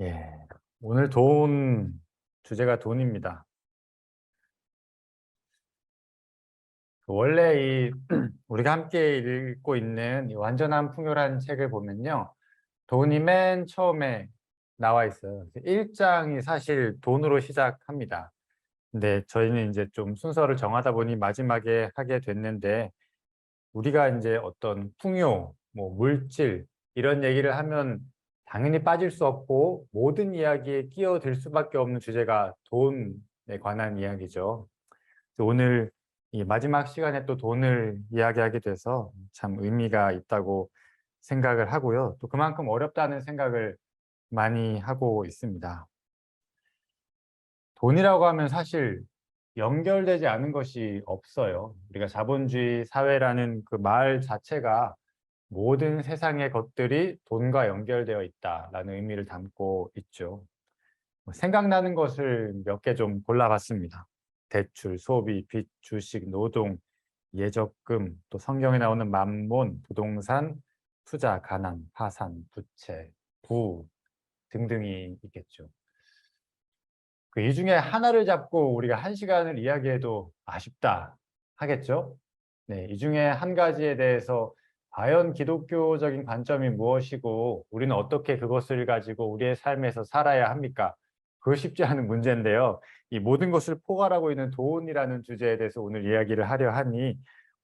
예, 오늘 돈 주제가 돈입니다. 원래 이 우리가 함께 읽고 있는 이 완전한 풍요라는 책을 보면요, 돈이 맨 처음에 나와 있어요. 1장이 사실 돈으로 시작합니다. 근데 저희는 이제 좀 순서를 정하다 보니 마지막에 하게 됐는데, 우리가 이제 어떤 풍요, 뭐 물질 이런 얘기를 하면 당연히 빠질 수 없고 모든 이야기에 끼어들 수밖에 없는 주제가 돈에 관한 이야기죠. 그래서 오늘 이 마지막 시간에 또 돈을 이야기하게 돼서 참 의미가 있다고 생각을 하고요. 또 그만큼 어렵다는 생각을 많이 하고 있습니다. 돈이라고 하면 사실 연결되지 않은 것이 없어요. 우리가 자본주의 사회라는 그 말 자체가 모든 세상의 것들이 돈과 연결되어 있다라는 의미를 담고 있죠. 생각나는 것을 몇 개 좀 골라봤습니다. 대출, 소비, 빚, 주식, 노동, 예적금, 또 성경에 나오는 만몬, 부동산, 투자, 가난, 파산, 부채, 부 등등이 있겠죠. 이 중에 하나를 잡고 우리가 한 시간을 이야기해도 아쉽다 하겠죠? 네, 이 중에 한 가지에 대해서 과연 기독교적인 관점이 무엇이고 우리는 어떻게 그것을 가지고 우리의 삶에서 살아야 합니까? 그거 쉽지 않은 문제인데요. 이 모든 것을 포괄하고 있는 돈이라는 주제에 대해서 오늘 이야기를 하려 하니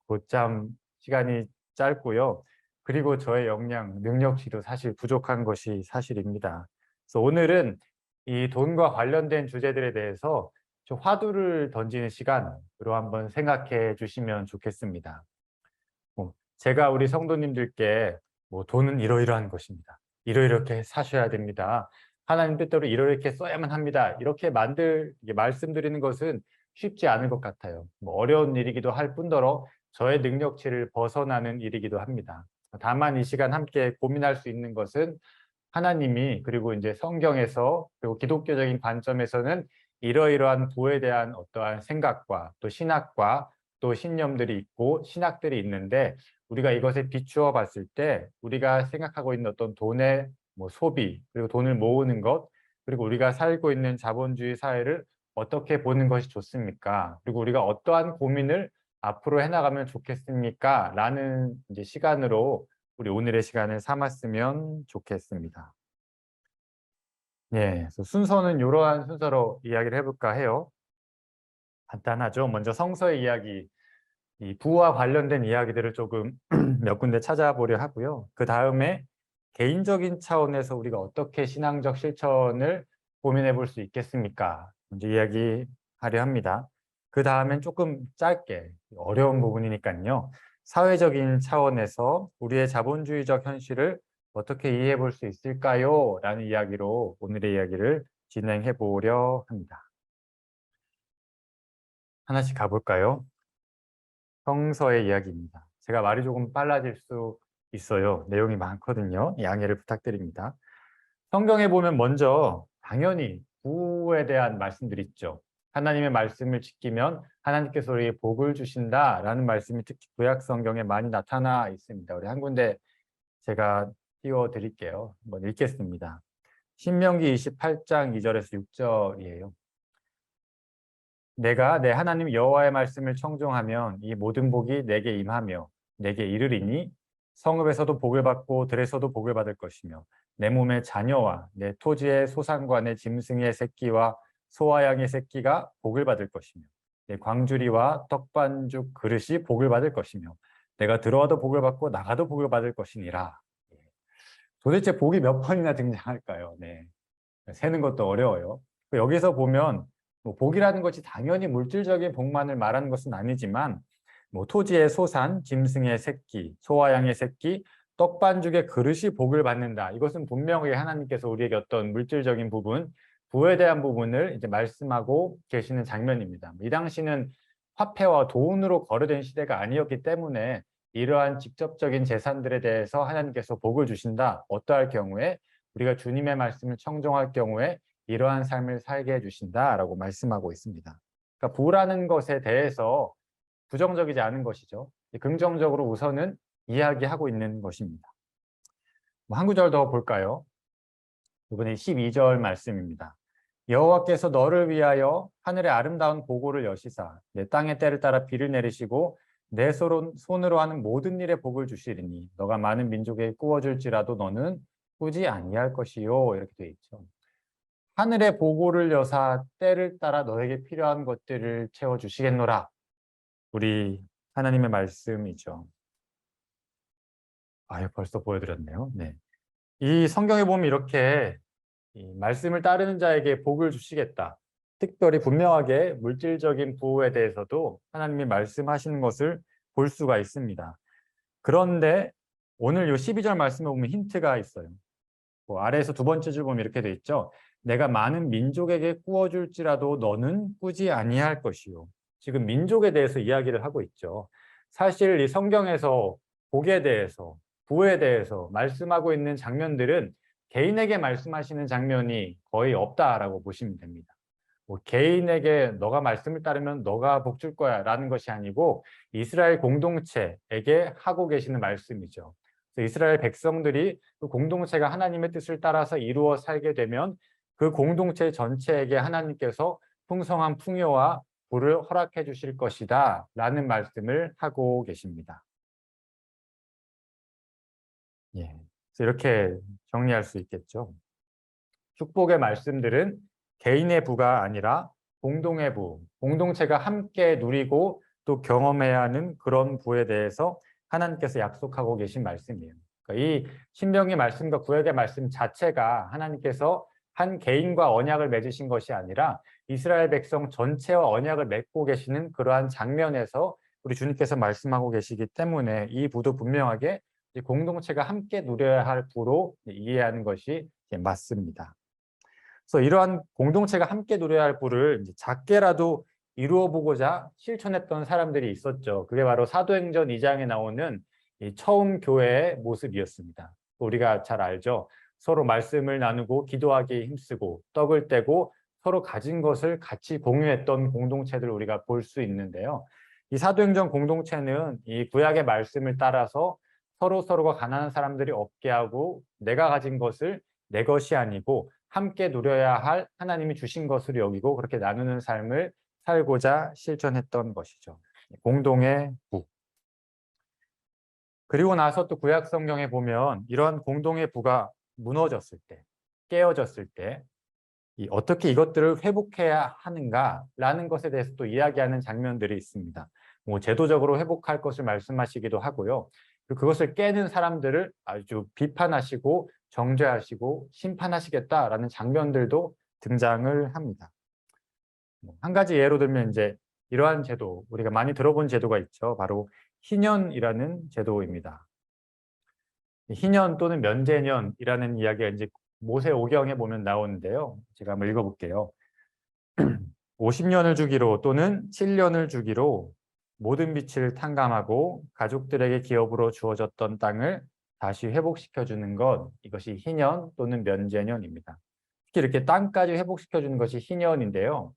곧참 시간이 짧고요. 그리고 저의 역량, 능력치도 사실 부족한 것이 사실입니다. 그래서 오늘은 이 돈과 관련된 주제들에 대해서 좀 화두를 던지는 시간으로 한번 생각해 주시면 좋겠습니다. 제가 우리 성도님들께 돈은 이러이러한 것입니다. 이러이렇게 사셔야 됩니다. 하나님 뜻대로 이렇게 써야만 합니다. 이렇게 말씀드리는 것은 쉽지 않을 것 같아요. 어려운 일이기도 할 뿐더러 저의 능력치를 벗어나는 일이기도 합니다. 다만 이 시간 함께 고민할 수 있는 것은 하나님이 그리고 이제 성경에서 그리고 기독교적인 관점에서는 이러이러한 부에 대한 어떠한 생각과 또 신학과 또 신념들이 있고 신학들이 있는데 우리가 이것에 비추어 봤을 때 우리가 생각하고 있는 어떤 돈의 소비 그리고 돈을 모으는 것 그리고 우리가 살고 있는 자본주의 사회를 어떻게 보는 것이 좋습니까? 그리고 우리가 어떠한 고민을 앞으로 해나가면 좋겠습니까? 라는 이제 시간으로 우리 오늘의 시간을 삼았으면 좋겠습니다. 예, 그래서 순서는 이러한 순서로 이야기를 해볼까 해요. 간단하죠. 먼저 성서의 이야기, 이 부와 관련된 이야기들을 조금 몇 군데 찾아보려 하고요. 그 다음에 개인적인 차원에서 우리가 어떻게 신앙적 실천을 고민해 볼 수 있겠습니까? 먼저 이야기하려 합니다. 그 다음엔 조금 짧게, 어려운 부분이니까요. 사회적인 차원에서 우리의 자본주의적 현실을 어떻게 이해해 볼 수 있을까요? 라는 이야기로 오늘의 이야기를 진행해 보려 합니다. 하나씩 가볼까요? 성서의 이야기입니다. 제가 말이 조금 빨라질 수 있어요. 내용이 많거든요. 양해를 부탁드립니다. 성경에 보면 먼저 당연히 부에 대한 말씀들이 있죠. 하나님의 말씀을 지키면 하나님께서 우리에게 복을 주신다라는 말씀이 특히 구약 성경에 많이 나타나 있습니다. 우리 한 군데 제가 띄워드릴게요. 한번 읽겠습니다. 신명기 28장 2절에서 6절이에요. 내가 내 하나님 여호와의 말씀을 청종하면 이 모든 복이 내게 임하며 내게 이르리니 성읍에서도 복을 받고 들에서도 복을 받을 것이며 내 몸의 자녀와 내 토지의 소산과 내 짐승의 새끼와 소와 양의 새끼가 복을 받을 것이며 내 광주리와 떡반죽 그릇이 복을 받을 것이며 내가 들어와도 복을 받고 나가도 복을 받을 것이니라. 도대체 복이 몇 번이나 등장할까요? 네. 세는 것도 어려워요. 여기서 보면 복이라는 것이 당연히 물질적인 복만을 말하는 것은 아니지만 토지의 소산, 짐승의 새끼, 소와 양의 새끼, 떡반죽의 그릇이 복을 받는다. 이것은 분명히 하나님께서 우리에게 어떤 물질적인 부분, 부에 대한 부분을 이제 말씀하고 계시는 장면입니다. 이 당시는 화폐와 돈으로 거래된 시대가 아니었기 때문에 이러한 직접적인 재산들에 대해서 하나님께서 복을 주신다. 어떠할 경우에 우리가 주님의 말씀을 청종할 경우에 이러한 삶을 살게 해주신다라고 말씀하고 있습니다. 그러니까 부라는 것에 대해서 부정적이지 않은 것이죠. 긍정적으로 우선은 이야기하고 있는 것입니다. 한 구절 더 볼까요? 이번에 12절 말씀입니다. 여호와께서 너를 위하여 하늘의 아름다운 보고를 여시사 내 땅의 때를 따라 비를 내리시고 내 손으로 하는 모든 일에 복을 주시리니 너가 많은 민족에게 꾸어줄지라도 너는 꾸지 아니할 것이요. 이렇게 되어 있죠. 하늘의 보고를 여사 때를 따라 너에게 필요한 것들을 채워주시겠노라. 우리 하나님의 말씀이죠. 벌써 보여드렸네요. 네. 이 성경에 보면 이렇게 이 말씀을 따르는 자에게 복을 주시겠다. 특별히 분명하게 물질적인 부에 대해서도 하나님이 말씀하시는 것을 볼 수가 있습니다. 그런데 오늘 이 12절 말씀에 보면 힌트가 있어요. 아래에서 두 번째 줄 보면 이렇게 돼 있죠. 내가 많은 민족에게 꾸어줄지라도 너는 꾸지 아니할 것이요. 지금 민족에 대해서 이야기를 하고 있죠. 사실 이 성경에서 복에 대해서, 부에 대해서 말씀하고 있는 장면들은 개인에게 말씀하시는 장면이 거의 없다라고 보시면 됩니다. 개인에게 너가 말씀을 따르면 너가 복 줄 거야 라는 것이 아니고 이스라엘 공동체에게 하고 계시는 말씀이죠. 이스라엘 백성들이 그 공동체가 하나님의 뜻을 따라서 이루어 살게 되면 그 공동체 전체에게 하나님께서 풍성한 풍요와 부를 허락해 주실 것이다 라는 말씀을 하고 계십니다. 그래서 이렇게 정리할 수 있겠죠. 축복의 말씀들은 개인의 부가 아니라 공동의 부, 공동체가 함께 누리고 또 경험해야 하는 그런 부에 대해서 하나님께서 약속하고 계신 말씀이에요. 그러니까 이 신명기 말씀과 구약의 말씀 자체가 하나님께서 한 개인과 언약을 맺으신 것이 아니라 이스라엘 백성 전체와 언약을 맺고 계시는 그러한 장면에서 우리 주님께서 말씀하고 계시기 때문에 이 부도 분명하게 공동체가 함께 누려야 할 부로 이해하는 것이 맞습니다. 그래서 이러한 공동체가 함께 누려야 할 부를 작게라도 이루어 보고자 실천했던 사람들이 있었죠. 그게 바로 사도행전 2장에 나오는 이 처음 교회의 모습이었습니다. 우리가 잘 알죠. 서로 말씀을 나누고 기도하기에 힘쓰고 떡을 떼고 서로 가진 것을 같이 공유했던 공동체들을 우리가 볼 수 있는데요. 이 사도행전 공동체는 이 구약의 말씀을 따라서 서로가 가난한 사람들이 없게 하고 내가 가진 것을 내 것이 아니고 함께 누려야 할 하나님이 주신 것으로 여기고 그렇게 나누는 삶을 살고자 실천했던 것이죠. 공동의 부. 그리고 나서 또 구약 성경에 보면 이러한 공동의 부가 무너졌을 때, 깨어졌을 때 어떻게 이것들을 회복해야 하는가라는 것에 대해서 또 이야기하는 장면들이 있습니다. 제도적으로 회복할 것을 말씀하시기도 하고요. 그것을 깨는 사람들을 아주 비판하시고 정죄하시고 심판하시겠다라는 장면들도 등장을 합니다. 한 가지 예로 들면 이제 이러한 제도, 우리가 많이 들어본 제도가 있죠. 바로 희년이라는 제도입니다. 희년 또는 면제년이라는 이야기가 이제 모세오경에 보면 나오는데요. 제가 한번 읽어볼게요. 50년을 주기로 또는 7년을 주기로 모든 빚을 탕감하고 가족들에게 기업으로 주어졌던 땅을 다시 회복시켜주는 것, 이것이 희년 또는 면제년입니다. 특히 이렇게 땅까지 회복시켜주는 것이 희년인데요.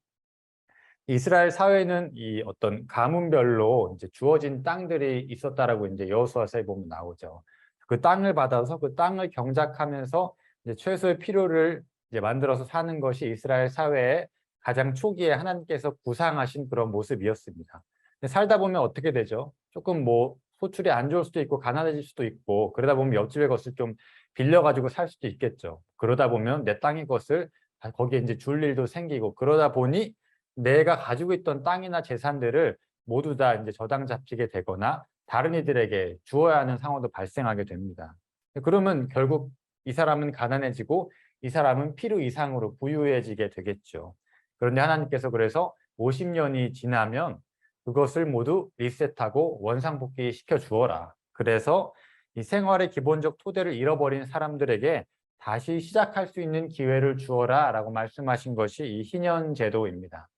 이스라엘 사회는 이 어떤 가문별로 이제 주어진 땅들이 있었다라고 이제 여호수아서에 보면 나오죠. 그 땅을 받아서 그 땅을 경작하면서 이제 최소의 필요를 이제 만들어서 사는 것이 이스라엘 사회의 가장 초기에 하나님께서 구상하신 그런 모습이었습니다. 근데 살다 보면 어떻게 되죠? 조금 소출이 안 좋을 수도 있고 가난해질 수도 있고 그러다 보면 옆집의 것을 좀 빌려가지고 살 수도 있겠죠. 그러다 보면 내 땅의 것을 거기에 이제 줄 일도 생기고 그러다 보니 내가 가지고 있던 땅이나 재산들을 모두 다 이제 저당 잡히게 되거나 다른 이들에게 주어야 하는 상황도 발생하게 됩니다. 그러면 결국 이 사람은 가난해지고 이 사람은 필요 이상으로 부유해지게 되겠죠. 그런데 하나님께서 그래서 50년이 지나면 그것을 모두 리셋하고 원상복귀 시켜 주어라. 그래서 이 생활의 기본적 토대를 잃어버린 사람들에게 다시 시작할 수 있는 기회를 주어라 라고 말씀하신 것이 이 희년 제도입니다.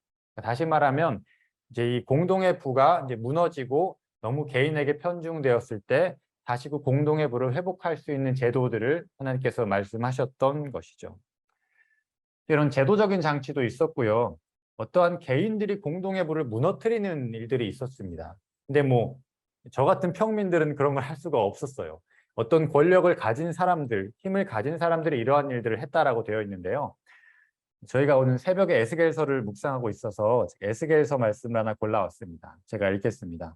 다시 말하면 이제 이 공동의 부가 이제 무너지고 너무 개인에게 편중되었을 때 다시 그 공동의 부를 회복할 수 있는 제도들을 하나님께서 말씀하셨던 것이죠. 이런 제도적인 장치도 있었고요. 어떠한 개인들이 공동의 부를 무너뜨리는 일들이 있었습니다. 근데 저 같은 평민들은 그런 걸 할 수가 없었어요. 어떤 권력을 가진 사람들, 힘을 가진 사람들이 이러한 일들을 했다라고 되어 있는데요. 저희가 오늘 새벽에 에스겔서를 묵상하고 있어서 에스겔서 말씀을 하나 골라왔습니다. 제가 읽겠습니다.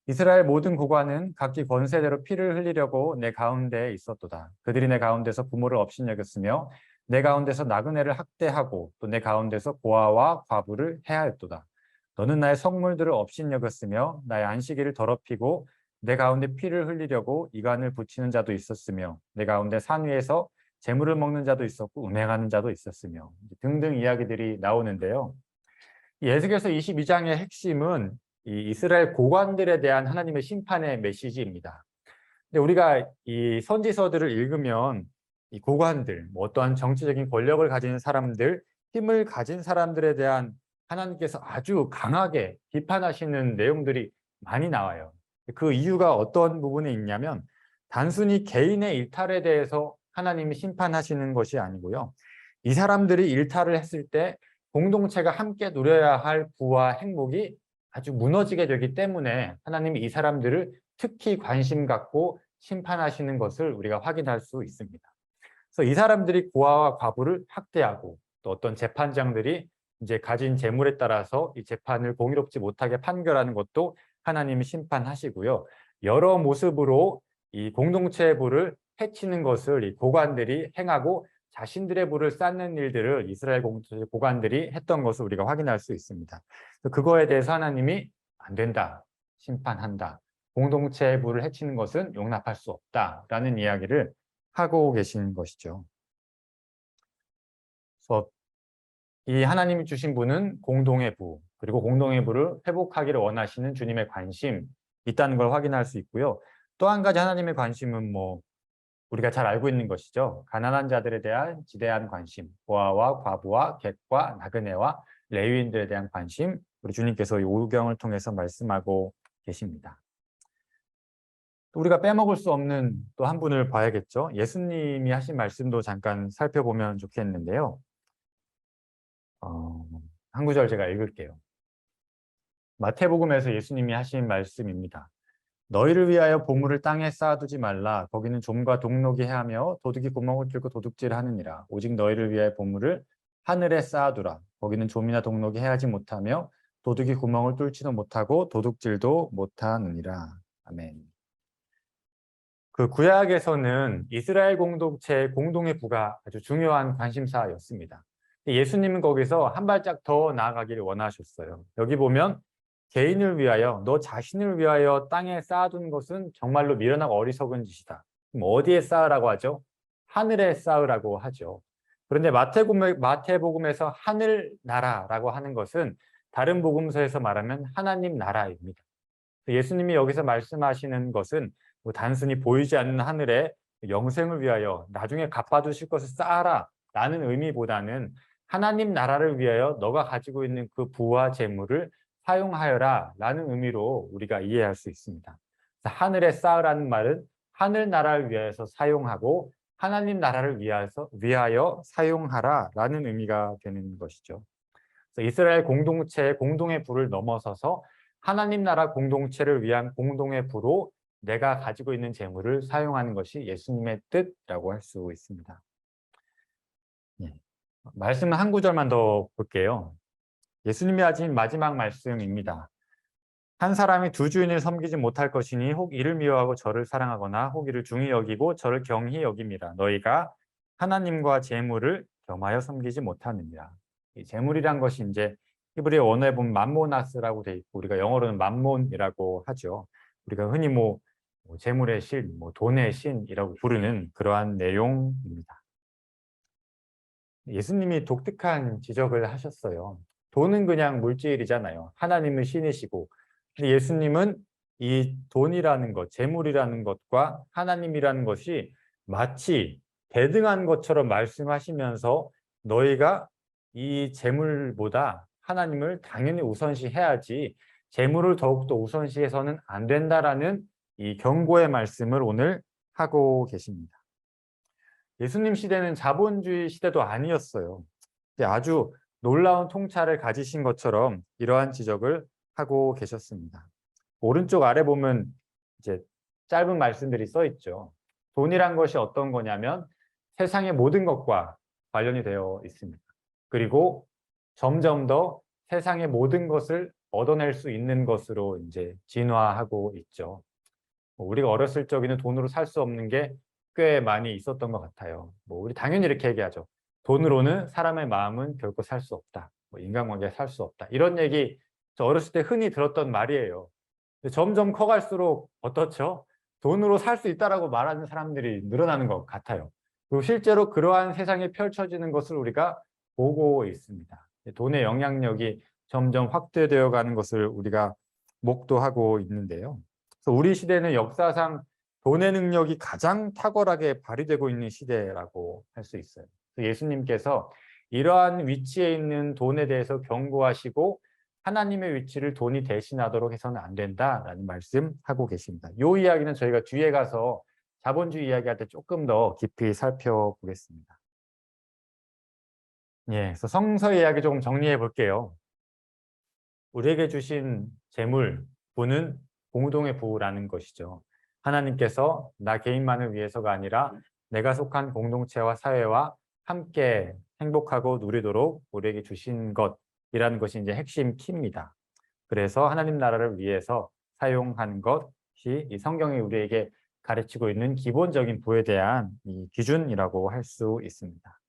이스라엘 모든 고관은 각기 권세대로 피를 흘리려고 내 가운데에 있었도다. 그들이 내 가운데서 부모를 업신여겼으며 내 가운데서 나그네를 학대하고 또 내 가운데서 고아와 과부를 해하였도다. 너는 나의 성물들을 업신여겼으며 나의 안식일을 더럽히고 내 가운데 피를 흘리려고 이간을 붙이는 자도 있었으며 내 가운데 산 위에서 재물을 먹는 자도 있었고 음행하는 자도 있었으며 등등 이야기들이 나오는데요. 이 에스겔서 22장의 핵심은 이 이스라엘 고관들에 대한 하나님의 심판의 메시지입니다. 근데 우리가 이 선지서들을 읽으면 이 고관들, 뭐 어떠한 정치적인 권력을 가진 사람들, 힘을 가진 사람들에 대한 하나님께서 아주 강하게 비판하시는 내용들이 많이 나와요. 그 이유가 어떤 부분에 있냐면 단순히 개인의 일탈에 대해서 하나님이 심판하시는 것이 아니고요. 이 사람들이 일탈을 했을 때 공동체가 함께 누려야 할 부와 행복이 아주 무너지게 되기 때문에 하나님이 이 사람들을 특히 관심 갖고 심판하시는 것을 우리가 확인할 수 있습니다. 그래서 이 사람들이 고아와 과부를 학대하고 또 어떤 재판장들이 이제 가진 재물에 따라서 이 재판을 공의롭지 못하게 판결하는 것도 하나님이 심판하시고요. 여러 모습으로 이 공동체의 부를 해치는 것을 이 고관들이 행하고 자신들의 부를 쌓는 일들을 이스라엘 공동체 고관들이 했던 것을 우리가 확인할 수 있습니다. 그거에 대해서 하나님이 안 된다, 심판한다. 공동체의 부를 해치는 것은 용납할 수 없다라는 이야기를 하고 계신 것이죠. 그래서 이 하나님이 주신 부는 공동의 부, 그리고 공동의 부를 회복하기를 원하시는 주님의 관심 있다는 걸 확인할 수 있고요. 또 한 가지 하나님의 관심은 뭐 우리가 잘 알고 있는 것이죠. 가난한 자들에 대한 지대한 관심, 고아와 과부와 객과 나그네와 레위인들에 대한 관심, 우리 주님께서 이 오경을 통해서 말씀하고 계십니다. 또 우리가 빼먹을 수 없는 또 한 분을 봐야겠죠. 예수님이 하신 말씀도 잠깐 살펴보면 좋겠는데요. 한 구절 제가 읽을게요. 마태복음에서 예수님이 하신 말씀입니다. 너희를 위하여 보물을 땅에 쌓아두지 말라. 거기는 좀과 동록이 해하며 도둑이 구멍을 뚫고 도둑질하느니라. 오직 너희를 위하여 보물을 하늘에 쌓아두라. 거기는 좀이나 동록이 해하지 못하며 도둑이 구멍을 뚫지도 못하고 도둑질도 못하느니라. 아멘. 그 구약에서는 이스라엘 공동체의 공동의 부가 아주 중요한 관심사였습니다. 예수님은 거기서 한 발짝 더 나아가기를 원하셨어요. 여기 보면 개인을 위하여, 너 자신을 위하여 땅에 쌓아둔 것은 정말로 미련하고 어리석은 짓이다. 그럼 어디에 쌓으라고 하죠? 하늘에 쌓으라고 하죠. 그런데 마태복음에서 하늘나라라고 하는 것은 다른 복음서에서 말하면 하나님 나라입니다. 예수님이 여기서 말씀하시는 것은 뭐 단순히 보이지 않는 하늘에 영생을 위하여 나중에 갚아주실 것을 쌓아라 라는 의미보다는 하나님 나라를 위하여 너가 가지고 있는 그 부와 재물을 사용하여라 라는 의미로 우리가 이해할 수 있습니다. 하늘에 쌓으라는 말은 하늘나라를 위해서 사용하고 하나님 나라를 위하여 사용하라 라는 의미가 되는 것이죠. 그래서 이스라엘 공동체의 공동의 부를 넘어서서 하나님 나라 공동체를 위한 공동의 부로 내가 가지고 있는 재물을 사용하는 것이 예수님의 뜻이라고 할 수 있습니다. 말씀 한 구절만 더 볼게요. 예수님이 하신 마지막 말씀입니다. 한 사람이 두 주인을 섬기지 못할 것이니 혹 이를 미워하고 저를 사랑하거나 혹 이를 중히 여기고 저를 경히 여김이라. 너희가 하나님과 재물을 겸하여 섬기지 못하느니라. 이 재물이란 것이 이제 히브리 원어에 보면 맘모나스라고 돼 있고 우리가 영어로는 맘몬이라고 하죠. 우리가 흔히 뭐 재물의 신, 뭐 돈의 신이라고 부르는 그러한 내용입니다. 예수님이 독특한 지적을 하셨어요. 돈은 그냥 물질이잖아요. 하나님은 신이시고. 근데 예수님은 이 돈이라는 것, 재물이라는 것과 하나님이라는 것이 마치 대등한 것처럼 말씀하시면서 너희가 이 재물보다 하나님을 당연히 우선시해야지 재물을 더욱더 우선시해서는 안 된다라는 이 경고의 말씀을 오늘 하고 계십니다. 예수님 시대는 자본주의 시대도 아니었어요. 아주 놀라운 통찰을 가지신 것처럼 이러한 지적을 하고 계셨습니다. 오른쪽 아래 보면 이제 짧은 말씀들이 써 있죠. 돈이란 것이 어떤 거냐면 세상의 모든 것과 관련이 되어 있습니다. 그리고 점점 더 세상의 모든 것을 얻어낼 수 있는 것으로 이제 진화하고 있죠. 우리가 어렸을 적에는 돈으로 살 수 없는 게 꽤 많이 있었던 것 같아요. 우리 당연히 이렇게 얘기하죠. 돈으로는 사람의 마음은 결코 살 수 없다. 인간관계 살 수 없다. 이런 얘기 저 어렸을 때 흔히 들었던 말이에요. 근데 점점 커갈수록 어떻죠? 돈으로 살 수 있다라고 말하는 사람들이 늘어나는 것 같아요. 그리고 실제로 그러한 세상이 펼쳐지는 것을 우리가 보고 있습니다. 돈의 영향력이 점점 확대되어 가는 것을 우리가 목도하고 있는데요. 그래서 우리 시대는 역사상 돈의 능력이 가장 탁월하게 발휘되고 있는 시대라고 할 수 있어요. 예수님께서 이러한 위치에 있는 돈에 대해서 경고하시고 하나님의 위치를 돈이 대신하도록 해서는 안 된다라는 말씀하고 계십니다. 이 이야기는 저희가 뒤에 가서 자본주의 이야기할 때 조금 더 깊이 살펴보겠습니다. 예, 그래서 성서 이야기 조금 정리해 볼게요. 우리에게 주신 재물, 부는 공동의 부라는 것이죠. 하나님께서 나 개인만을 위해서가 아니라 내가 속한 공동체와 사회와 함께 행복하고 누리도록 우리에게 주신 것이라는 것이 이제 핵심 키입니다. 그래서 하나님 나라를 위해서 사용하는 것이 이 성경이 우리에게 가르치고 있는 기본적인 부에 대한 이 기준이라고 할 수 있습니다.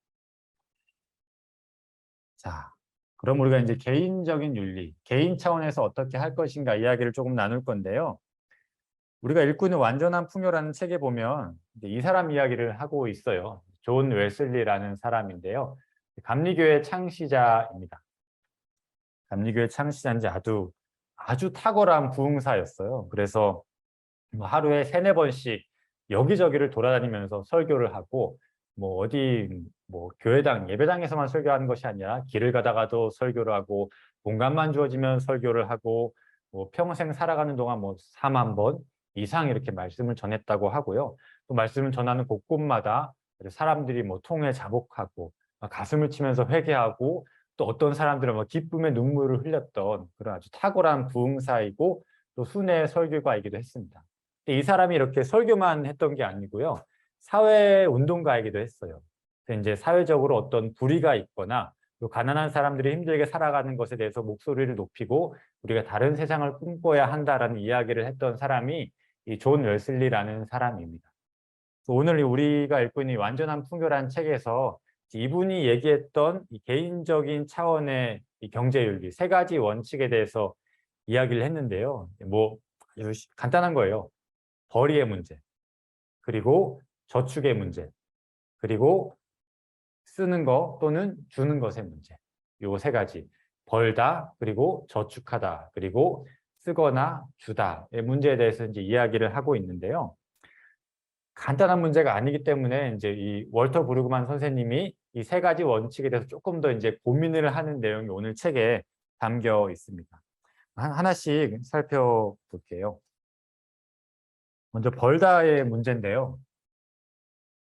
자, 그럼 우리가 이제 개인적인 윤리, 개인 차원에서 어떻게 할 것인가 이야기를 조금 나눌 건데요. 우리가 읽고 있는 완전한 풍요라는 책에 보면 이 사람 이야기를 하고 있어요. 존 웨슬리라는 사람인데요. 감리교회 창시자입니다. 감리교회 창시자인지 아주 탁월한 부흥사였어요. 그래서 하루에 3-4번씩 여기저기를 돌아다니면서 설교를 하고 어디 교회당 예배당에서만 설교하는 것이 아니라 길을 가다가도 설교를 하고 공간만 주어지면 설교를 하고 평생 살아가는 동안 4만 번 이상 이렇게 말씀을 전했다고 하고요. 또 말씀을 전하는 곳곳마다 사람들이 통회 자복하고 가슴을 치면서 회개하고 또 어떤 사람들은 기쁨의 눈물을 흘렸던 그런 아주 탁월한 부흥사이고 또 순회 설교가이기도 했습니다. 이 사람이 이렇게 설교만 했던 게 아니고요. 사회 운동가이기도 했어요. 이제 사회적으로 어떤 불의가 있거나 또 가난한 사람들이 힘들게 살아가는 것에 대해서 목소리를 높이고 우리가 다른 세상을 꿈꿔야 한다라는 이야기를 했던 사람이 이 존 웨슬리라는 사람입니다. 오늘 우리가 읽고 있는 완전한 풍요라는 책에서 이분이 얘기했던 이 개인적인 차원의 이 경제윤리 3가지 원칙에 대해서 이야기를 했는데요. 아주 간단한 거예요. 벌이의 문제, 그리고 저축의 문제, 그리고 쓰는 거 또는 주는 것의 문제. 요 3가지. 벌다, 그리고 저축하다, 그리고 쓰거나 주다의 문제에 대해서 이제 이야기를 하고 있는데요. 간단한 문제가 아니기 때문에 이제 이 월터 브루그만 선생님이 이 3가지 원칙에 대해서 조금 더 이제 고민을 하는 내용이 오늘 책에 담겨 있습니다. 하나씩 살펴볼게요. 먼저 벌다의 문제인데요.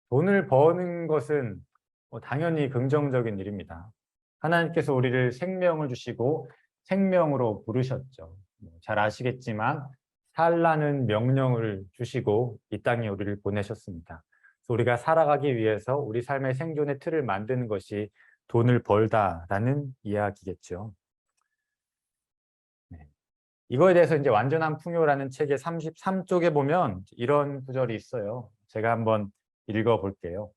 돈을 버는 것은 당연히 긍정적인 일입니다. 하나님께서 우리를 생명을 주시고 생명으로 부르셨죠. 잘 아시겠지만 살라는 명령을 주시고 이 땅에 우리를 보내셨습니다. 그래서 우리가 살아가기 위해서 우리 삶의 생존의 틀을 만드는 것이 돈을 벌다라는 이야기겠죠. 네. 이거에 대해서 이제 완전한 풍요라는 책의 33쪽에 보면 이런 구절이 있어요. 제가 한번 읽어볼게요.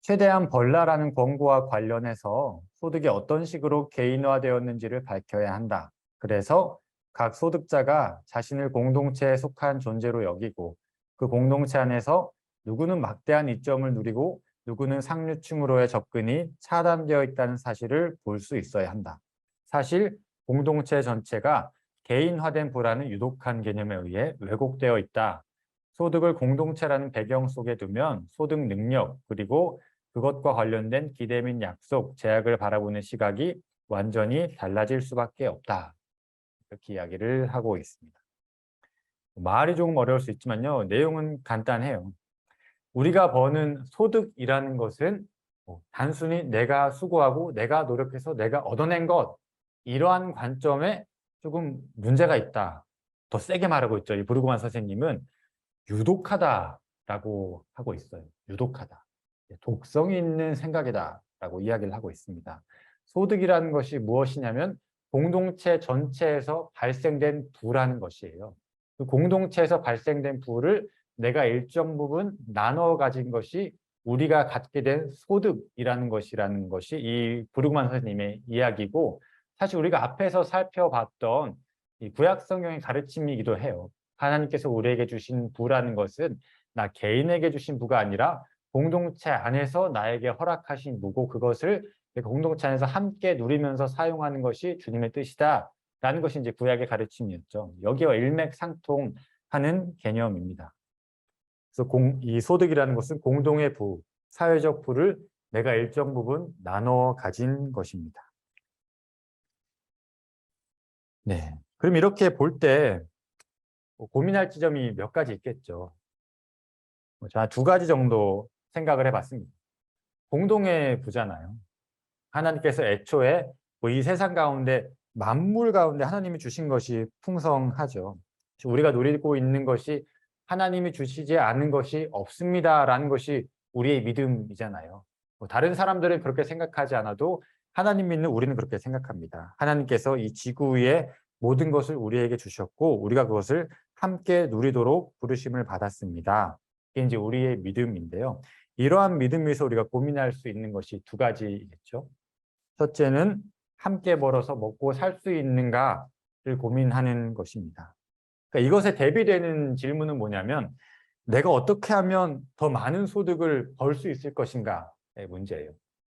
최대한 벌라라는 권고와 관련해서 소득이 어떤 식으로 개인화되었는지를 밝혀야 한다. 그래서 각 소득자가 자신을 공동체에 속한 존재로 여기고 그 공동체 안에서 누구는 막대한 이점을 누리고 누구는 상류층으로의 접근이 차단되어 있다는 사실을 볼 수 있어야 한다. 사실 공동체 전체가 개인화된 부라는 유독한 개념에 의해 왜곡되어 있다. 소득을 공동체라는 배경 속에 두면 소득 능력 그리고 그것과 관련된 기대 및 약속, 제약을 바라보는 시각이 완전히 달라질 수밖에 없다. 이렇게 이야기를 하고 있습니다. 말이 조금 어려울 수 있지만요. 내용은 간단해요. 우리가 버는 소득이라는 것은 단순히 내가 수고하고 내가 노력해서 내가 얻어낸 것 이러한 관점에 조금 문제가 있다. 더 세게 말하고 있죠. 이 브루그만 선생님은 유독하다라고 하고 있어요. 유독하다. 독성이 있는 생각이다라고 이야기를 하고 있습니다. 소득이라는 것이 무엇이냐면 공동체 전체에서 발생된 부라는 것이에요. 그 공동체에서 발생된 부를 내가 일정 부분 나눠 가진 것이 우리가 갖게 된 소득이라는 것이 이 브루그만 선생님의 이야기고, 사실 우리가 앞에서 살펴봤던 이 구약 성경의 가르침이기도 해요. 하나님께서 우리에게 주신 부라는 것은 나 개인에게 주신 부가 아니라 공동체 안에서 나에게 허락하신 부고, 그것을 공동체 안에서 함께 누리면서 사용하는 것이 주님의 뜻이다라는 것이 이제 구약의 가르침이었죠. 여기와 일맥상통하는 개념입니다. 그래서 이 소득이라는 것은 공동의 부, 사회적 부를 내가 일정 부분 나눠 가진 것입니다. 네. 그럼 이렇게 볼 때 고민할 지점이 몇 가지 있겠죠. 자, 두 가지 정도 생각을 해봤습니다. 공동의 부잖아요. 하나님께서 애초에 이 세상 가운데 만물 가운데 하나님이 주신 것이 풍성하죠. 우리가 누리고 있는 것이 하나님이 주시지 않은 것이 없습니다라는 것이 우리의 믿음이잖아요. 다른 사람들은 그렇게 생각하지 않아도 하나님 믿는 우리는 그렇게 생각합니다. 하나님께서 이 지구 위에 모든 것을 우리에게 주셨고 우리가 그것을 함께 누리도록 부르심을 받았습니다. 이게 이제 우리의 믿음인데요. 이러한 믿음 위에서 우리가 고민할 수 있는 것이 두 가지겠죠. 첫째는 함께 벌어서 먹고 살 수 있는가를 고민하는 것입니다. 그러니까 이것에 대비되는 질문은 뭐냐면 내가 어떻게 하면 더 많은 소득을 벌 수 있을 것인가의 문제예요.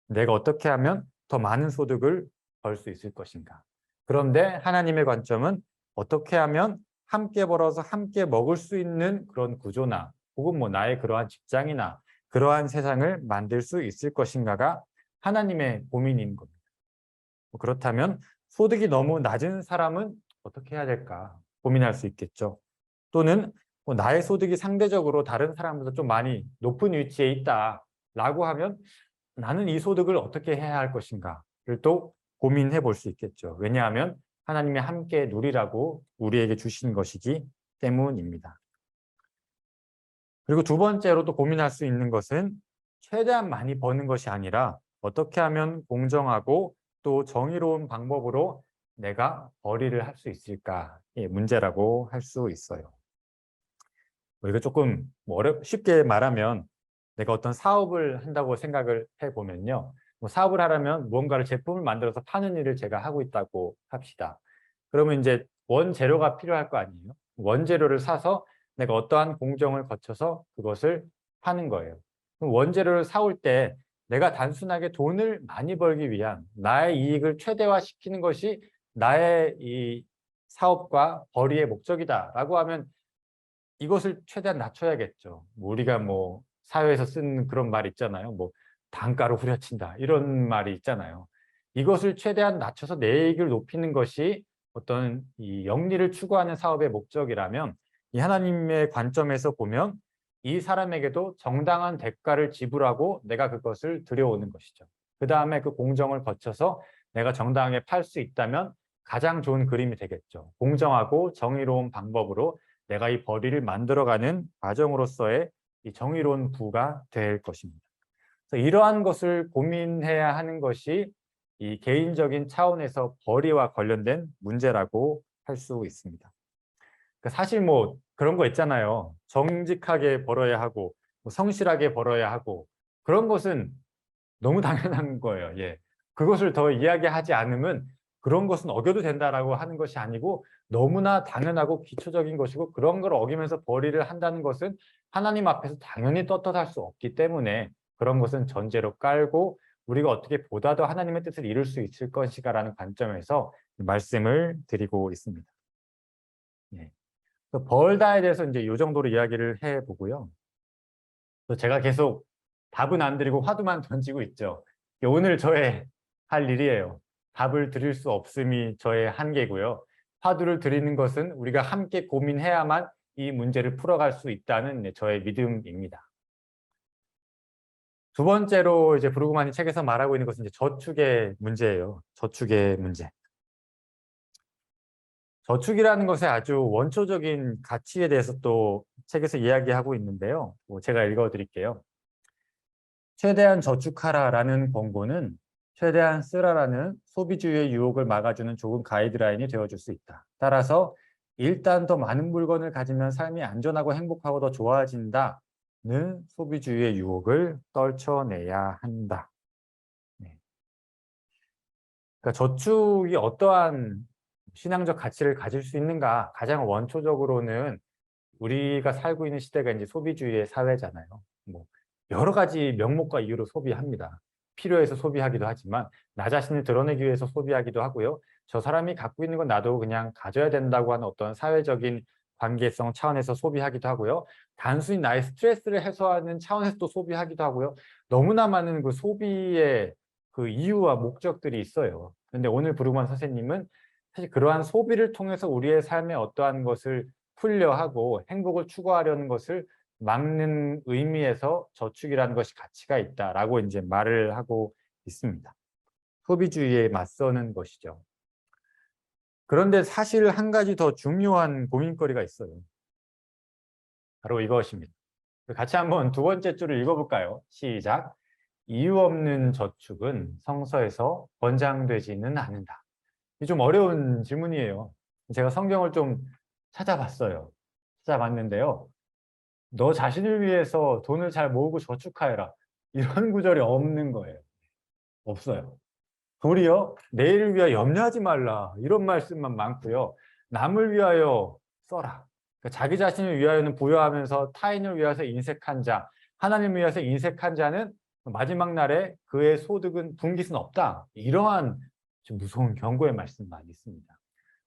내가 어떻게 하면 더 많은 소득을 벌 수 있을 것인가. 그런데 하나님의 관점은 어떻게 하면 함께 벌어서 함께 먹을 수 있는 그런 구조나 혹은 뭐 나의 그러한 직장이나 그러한 세상을 만들 수 있을 것인가가 하나님의 고민인 겁니다. 그렇다면 소득이 너무 낮은 사람은 어떻게 해야 될까 고민할 수 있겠죠. 또는 나의 소득이 상대적으로 다른 사람보다 좀 많이 높은 위치에 있다라고 하면 나는 이 소득을 어떻게 해야 할 것인가를 또 고민해 볼 수 있겠죠. 왜냐하면 하나님이 함께 누리라고 우리에게 주신 것이기 때문입니다. 그리고 두 번째로 또 고민할 수 있는 것은 최대한 많이 버는 것이 아니라 어떻게 하면 공정하고 또 정의로운 방법으로 내가 벌이를 할 수 있을까의 문제라고 할 수 있어요. 이거 조금 쉽게 말하면 내가 어떤 사업을 한다고 생각을 해보면요. 사업을 하려면 무언가를 제품을 만들어서 파는 일을 제가 하고 있다고 합시다. 그러면 이제 원재료가 필요할 거 아니에요. 원재료를 사서 내가 어떠한 공정을 거쳐서 그것을 파는 거예요. 그럼 원재료를 사올 때 내가 단순하게 돈을 많이 벌기 위한 나의 이익을 최대화시키는 것이 나의 이 사업과 벌이의 목적이다라고 하면 이것을 최대한 낮춰야겠죠. 우리가 사회에서 쓰는 그런 말 있잖아요. 단가로 후려친다 이런 말이 있잖아요. 이것을 최대한 낮춰서 내 이익을 높이는 것이 어떤 이 영리를 추구하는 사업의 목적이라면 이 하나님의 관점에서 보면 이 사람에게도 정당한 대가를 지불하고 내가 그것을 들여오는 것이죠. 그 다음에 그 공정을 거쳐서 내가 정당하게 팔 수 있다면 가장 좋은 그림이 되겠죠. 공정하고 정의로운 방법으로 내가 이 벌이를 만들어가는 과정으로서의 이 정의로운 부가 될 것입니다. 그래서 이러한 것을 고민해야 하는 것이 이 개인적인 차원에서 벌이와 관련된 문제라고 할 수 있습니다. 그러니까 사실 그런 거 있잖아요. 정직하게 벌어야 하고 성실하게 벌어야 하고 그런 것은 너무 당연한 거예요. 예. 그것을 더 이야기하지 않으면 그런 것은 어겨도 된다라고 하는 것이 아니고 너무나 당연하고 기초적인 것이고 그런 걸 어기면서 벌이를 한다는 것은 하나님 앞에서 당연히 떳떳할 수 없기 때문에 그런 것은 전제로 깔고 우리가 어떻게 보다 더 하나님의 뜻을 이룰 수 있을 것인가라는 관점에서 말씀을 드리고 있습니다. 예. 벌다에 대해서 이제 이 정도로 이야기를 해보고요. 제가 계속 답은 안 드리고 화두만 던지고 있죠. 오늘 저의 할 일이에요. 답을 드릴 수 없음이 저의 한계고요. 화두를 드리는 것은 우리가 함께 고민해야만 이 문제를 풀어갈 수 있다는 저의 믿음입니다. 두 번째로 이제 브루그만이 책에서 말하고 있는 것은 이제 저축의 문제예요. 저축의 문제. 저축이라는 것의 아주 원초적인 가치에 대해서 또 책에서 이야기하고 있는데요. 제가 읽어드릴게요. 최대한 저축하라라는 권고는 최대한 쓰라라는 소비주의의 유혹을 막아주는 좋은 가이드라인이 되어줄 수 있다. 따라서 일단 더 많은 물건을 가지면 삶이 안전하고 행복하고 더 좋아진다는 소비주의의 유혹을 떨쳐내야 한다. 네. 그러니까 저축이 어떠한 신앙적 가치를 가질 수 있는가? 가장 원초적으로는 우리가 살고 있는 시대가 이제 소비주의의 사회잖아요. 뭐 여러 가지 명목과 이유로 소비합니다. 필요해서 소비하기도 하지만 나 자신을 드러내기 위해서 소비하기도 하고요. 저 사람이 갖고 있는 건 나도 그냥 가져야 된다고 하는 어떤 사회적인 관계성 차원에서 소비하기도 하고요. 단순히 나의 스트레스를 해소하는 차원에서 또 소비하기도 하고요. 너무나 많은 그 소비의 그 이유와 목적들이 있어요. 근데 오늘 브루먼 선생님은 사실 그러한 소비를 통해서 우리의 삶에 어떠한 것을 풀려 하고 행복을 추구하려는 것을 막는 의미에서 저축이라는 것이 가치가 있다라고 이제 말을 하고 있습니다. 소비주의에 맞서는 것이죠. 그런데 사실 한 가지 더 중요한 고민거리가 있어요. 바로 이것입니다. 같이 한번 두 번째 줄을 읽어볼까요? 시작. 이유 없는 저축은 성서에서 권장되지는 않는다. 이게 좀 어려운 질문이에요. 제가 성경을 좀 찾아봤어요. 찾아봤는데요. 너 자신을 위해서 돈을 잘 모으고 저축하여라. 이런 구절이 없는 거예요. 없어요. 도리어 내일을 위하여 염려하지 말라. 이런 말씀만 많고요. 남을 위하여 써라. 그러니까 자기 자신을 위하여는 부여하면서 타인을 위해서 인색한 자, 하나님을 위해서 인색한 자는 마지막 날에 그의 소득은 굶길 수는 없다. 이러한 좀 무서운 경고의 말씀만 있습니다.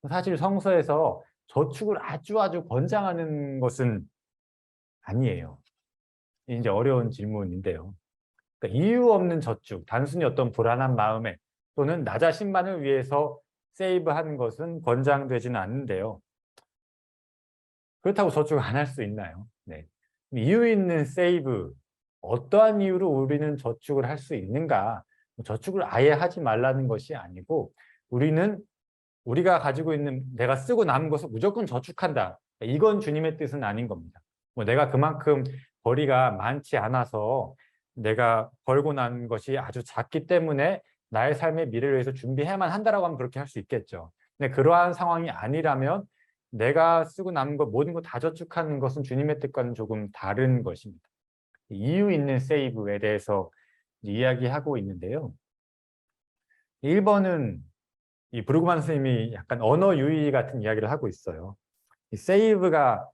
사실 성서에서 저축을 아주 권장하는 것은 아니에요. 이제 어려운 질문인데요. 그러니까 이유 없는 저축, 단순히 어떤 불안한 마음에 또는 나 자신만을 위해서 세이브하는 것은 권장되지는 않는데요. 그렇다고 저축을 안 할 수 있나요? 네. 이유 있는 세이브, 어떠한 이유로 우리는 저축을 할 수 있는가? 저축을 아예 하지 말라는 것이 아니고 우리는 우리가 가지고 있는 내가 쓰고 남은 것을 무조건 저축한다. 이건 주님의 뜻은 아닌 겁니다. 뭐 내가 그만큼 벌이가 많지 않아서 내가 벌고 난 것이 아주 작기 때문에 나의 삶의 미래를 위해서 준비해야만 한다라고 하면 그렇게 할 수 있겠죠. 근데 그러한 상황이 아니라면 내가 쓰고 남은 것 모든 거 다 저축하는 것은 주님의 뜻과는 조금 다른 것입니다. 이유 있는 세이브에 대해서 이야기하고 있는데요. 1번은 이 브루그만 선생님이 약간 언어 유희 같은 이야기를 하고 있어요. 이 세이브가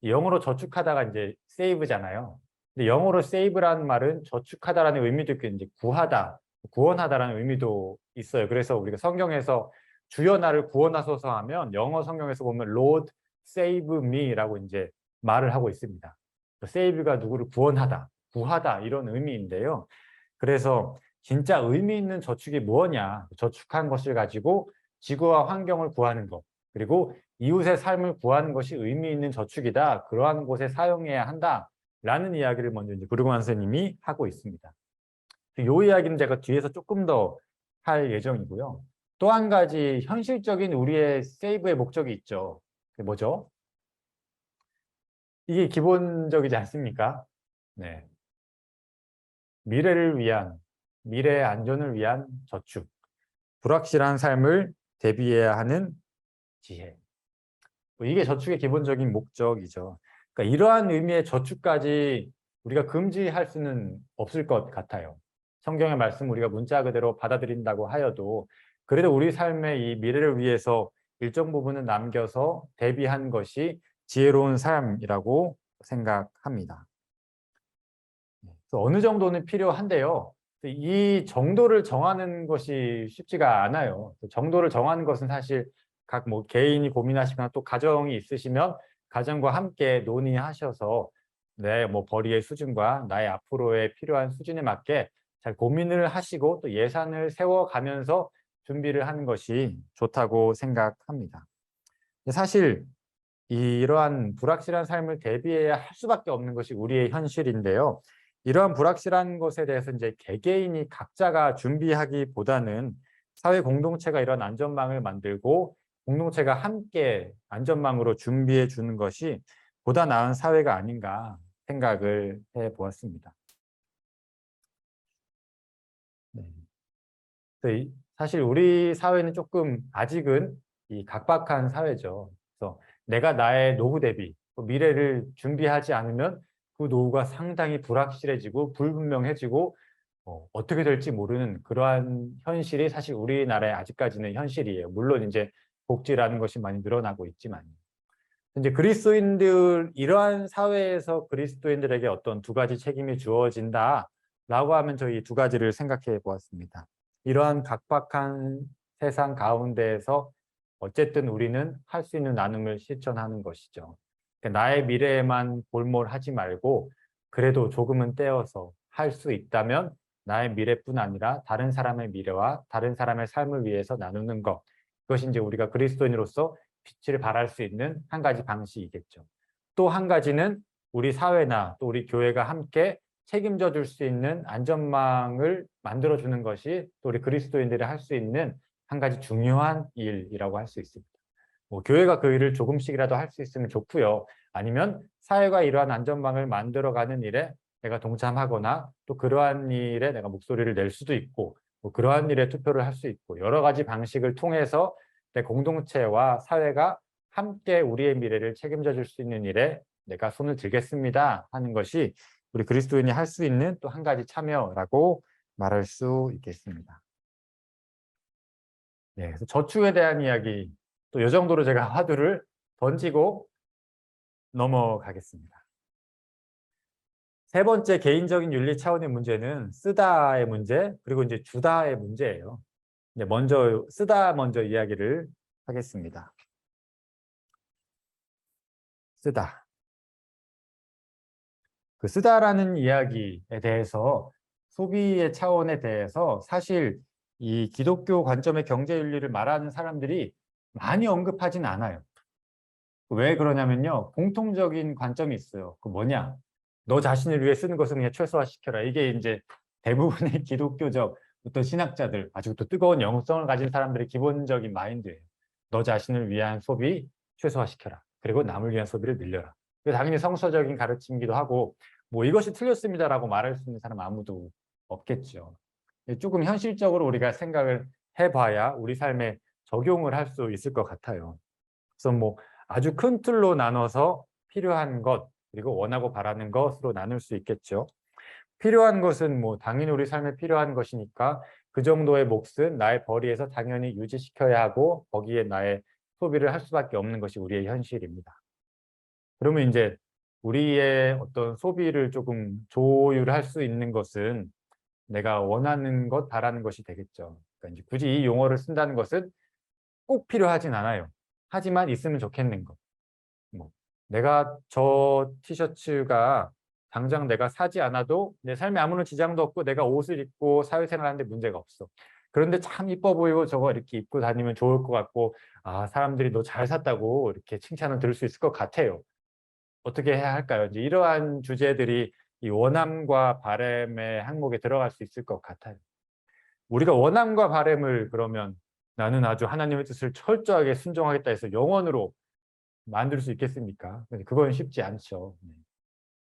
영어로 저축하다가 이제 세이브잖아요. 근데 영어로 세이브라는 말은 저축하다라는 의미도 있고 이제 구하다, 구원하다라는 의미도 있어요. 그래서 우리가 성경에서 주여 나를 구원하소서 하면 영어 성경에서 보면 Lord save me라고 이제 말을 하고 있습니다. 세이브가 누구를 구원하다, 구하다 이런 의미인데요. 그래서 진짜 의미 있는 저축이 무엇냐? 저축한 것을 가지고 지구와 환경을 구하는 것, 그리고 이웃의 삶을 구하는 것이 의미 있는 저축이다. 그러한 곳에 사용해야 한다라는 이야기를 먼저 이제 브루그만 선생님이 하고 있습니다. 이 이야기는 제가 뒤에서 조금 더 할 예정이고요. 또 한 가지 현실적인 우리의 세이브의 목적이 있죠. 그게 뭐죠? 이게 기본적이지 않습니까? 네. 미래를 위한, 미래의 안전을 위한 저축, 불확실한 삶을 대비해야 하는 지혜. 이게 저축의 기본적인 목적이죠. 그러니까 이러한 의미의 저축까지 우리가 금지할 수는 없을 것 같아요. 성경의 말씀 우리가 문자 그대로 받아들인다고 하여도 그래도 우리 삶의 이 미래를 위해서 일정 부분은 남겨서 대비한 것이 지혜로운 삶이라고 생각합니다. 어느 정도는 필요한데요. 이 정도를 정하는 것이 쉽지가 않아요. 정도를 정하는 것은 사실 각 뭐 개인이 고민하시거나 또 가정이 있으시면 가정과 함께 논의하셔서 내 뭐 벌이의 수준과 나의 앞으로의 필요한 수준에 맞게 잘 고민을 하시고 또 예산을 세워가면서 준비를 하는 것이 좋다고 생각합니다. 사실 이러한 불확실한 삶을 대비해야 할 수밖에 없는 것이 우리의 현실인데요. 이러한 불확실한 것에 대해서 이제 개개인이 각자가 준비하기보다는 사회 공동체가 이런 안전망을 만들고 공동체가 함께 안전망으로 준비해 주는 것이 보다 나은 사회가 아닌가 생각을 해보았습니다. 네. 사실 우리 사회는 조금 아직은 이 각박한 사회죠. 그래서 내가 나의 노후 대비 미래를 준비하지 않으면 그 노후가 상당히 불확실해지고 불분명해지고 어떻게 될지 모르는 그러한 현실이 사실 우리나라에 아직까지는 현실이에요. 물론 이제 복지라는 것이 많이 늘어나고 있지만 이제 그리스도인들 이러한 사회에서 그리스도인들에게 어떤 두 가지 책임이 주어진다라고 하면 저희 두 가지를 생각해 보았습니다. 이러한 각박한 세상 가운데에서 어쨌든 우리는 할 수 있는 나눔을 실천하는 것이죠. 그러니까 나의 미래에만 골몰하지 말고 그래도 조금은 떼어서 할 수 있다면 나의 미래뿐 아니라 다른 사람의 미래와 다른 사람의 삶을 위해서 나누는 것. 그것이 이제 우리가 그리스도인으로서 빛을 발할 수 있는 한 가지 방식이겠죠. 또 한 가지는 우리 사회나 또 우리 교회가 함께 책임져 줄 수 있는 안전망을 만들어 주는 것이 또 우리 그리스도인들이 할 수 있는 한 가지 중요한 일이라고 할 수 있습니다. 뭐 교회가 그 일을 조금씩이라도 할 수 있으면 좋고요. 아니면 사회가 이러한 안전망을 만들어가는 일에 내가 동참하거나 또 그러한 일에 내가 목소리를 낼 수도 있고 뭐 그러한 일에 투표를 할 수 있고 여러 가지 방식을 통해서 내 공동체와 사회가 함께 우리의 미래를 책임져 줄 수 있는 일에 내가 손을 들겠습니다 하는 것이 우리 그리스도인이 할 수 있는 또 한 가지 참여라고 말할 수 있겠습니다. 네, 그래서 저축에 대한 이야기 또 이 정도로 제가 화두를 던지고 넘어가겠습니다. 세 번째 개인적인 윤리 차원의 문제는 쓰다의 문제 그리고 이제 주다의 문제예요. 이제 먼저 먼저 이야기를 하겠습니다. 쓰다. 그 쓰다라는 이야기에 대해서 소비의 차원에 대해서 사실 이 기독교 관점의 경제 윤리를 말하는 사람들이 많이 언급하진 않아요. 왜 그러냐면요. 공통적인 관점이 있어요. 그 뭐냐? 너 자신을 위해 쓰는 것을 그냥 최소화시켜라. 이게 이제 대부분의 기독교적 어떤 신학자들, 아주 또 뜨거운 영성을 가진 사람들의 기본적인 마인드예요. 너 자신을 위한 소비 최소화시켜라. 그리고 남을 위한 소비를 늘려라. 당연히 성서적인 가르침이기도 하고 뭐 이것이 틀렸습니다라고 말할 수 있는 사람 아무도 없겠죠. 조금 현실적으로 우리가 생각을 해봐야 우리 삶에 적용을 할 수 있을 것 같아요. 그래서 뭐 아주 큰 틀로 나눠서 필요한 것 그리고 원하고 바라는 것으로 나눌 수 있겠죠. 필요한 것은 뭐 당연히 우리 삶에 필요한 것이니까 그 정도의 몫은 나의 벌이에서 당연히 유지시켜야 하고 거기에 나의 소비를 할 수밖에 없는 것이 우리의 현실입니다. 그러면 이제 우리의 어떤 소비를 조금 조율할 수 있는 것은 내가 원하는 것, 바라는 것이 되겠죠. 그러니까 이제 굳이 이 용어를 쓴다는 것은 꼭 필요하진 않아요. 하지만 있으면 좋겠는 것. 뭐 내가 저 티셔츠가 당장 내가 사지 않아도 내 삶에 아무런 지장도 없고 내가 옷을 입고 사회생활하는데 문제가 없어. 그런데 참 이뻐 보이고 저거 이렇게 입고 다니면 좋을 것 같고 아 사람들이 너 잘 샀다고 이렇게 칭찬을 들을 수 있을 것 같아요. 어떻게 해야 할까요? 이제 이러한 주제들이 이 원함과 바램의 항목에 들어갈 수 있을 것 같아요. 우리가 원함과 바램을 그러면 나는 아주 하나님의 뜻을 철저하게 순종하겠다 해서 영원으로 만들 수 있겠습니까? 그건 쉽지 않죠.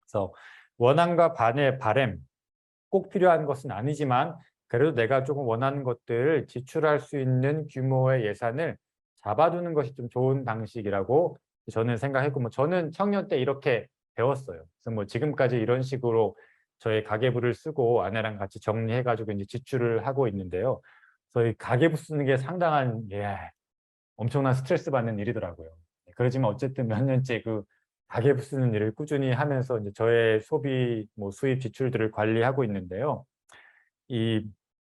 그래서 원함과 바램 꼭 필요한 것은 아니지만 그래도 내가 조금 원하는 것들을 지출할 수 있는 규모의 예산을 잡아두는 것이 좀 좋은 방식이라고 저는 생각했고 뭐 저는 청년 때 이렇게 배웠어요. 그래서 뭐 지금까지 이런 식으로 저의 가계부를 쓰고 아내랑 같이 정리해가지고 이제 지출을 하고 있는데요. 저희 가계부 쓰는 게 상당한 엄청난 스트레스 받는 일이더라고요. 그러지만 어쨌든 몇 년째 그 가계부 쓰는 일을 꾸준히 하면서 이제 저의 소비, 뭐 수입, 지출들을 관리하고 있는데요.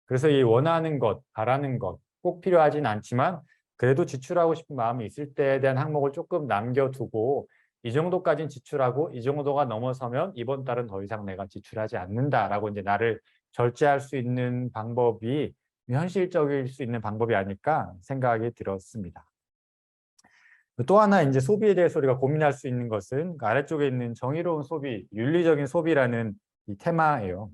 그래서 이 원하는 것, 바라는 것 꼭 필요하진 않지만 그래도 지출하고 싶은 마음이 있을 때에 대한 항목을 조금 남겨두고 이 정도까지는 지출하고 이 정도가 넘어서면 이번 달은 더 이상 내가 지출하지 않는다라고 이제 나를 절제할 수 있는 방법이 현실적일 수 있는 방법이 아닐까 생각이 들었습니다. 또 하나 이제 소비에 대해서 우리가 고민할 수 있는 것은 그 아래쪽에 있는 정의로운 소비, 윤리적인 소비라는 이 테마예요.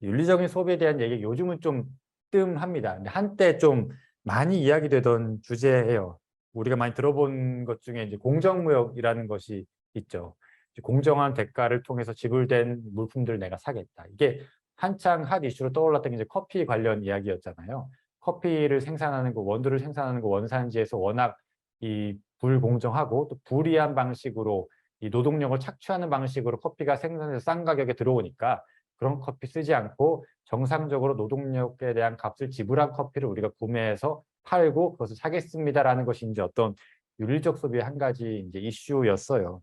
윤리적인 소비에 대한 얘기 요즘은 좀 뜸합니다. 근데 한때 좀 많이 이야기되던 주제예요. 우리가 많이 들어본 것 중에 이제 공정무역이라는 것이 있죠. 공정한 대가를 통해서 지불된 물품들을 내가 사겠다. 이게 한창 핫 이슈로 떠올랐던 게 이제 커피 관련 이야기였잖아요. 커피를 생산하는 거, 원두를 생산하는 거 원산지에서 워낙 이 불공정하고 또 불이한 방식으로 이 노동력을 착취하는 방식으로 커피가 생산돼서 싼 가격에 들어오니까 그런 커피 쓰지 않고 정상적으로 노동력에 대한 값을 지불한 커피를 우리가 구매해서 팔고 그것을 사겠습니다라는 것이 이제 어떤 윤리적 소비의 한 가지 이제 이슈였어요.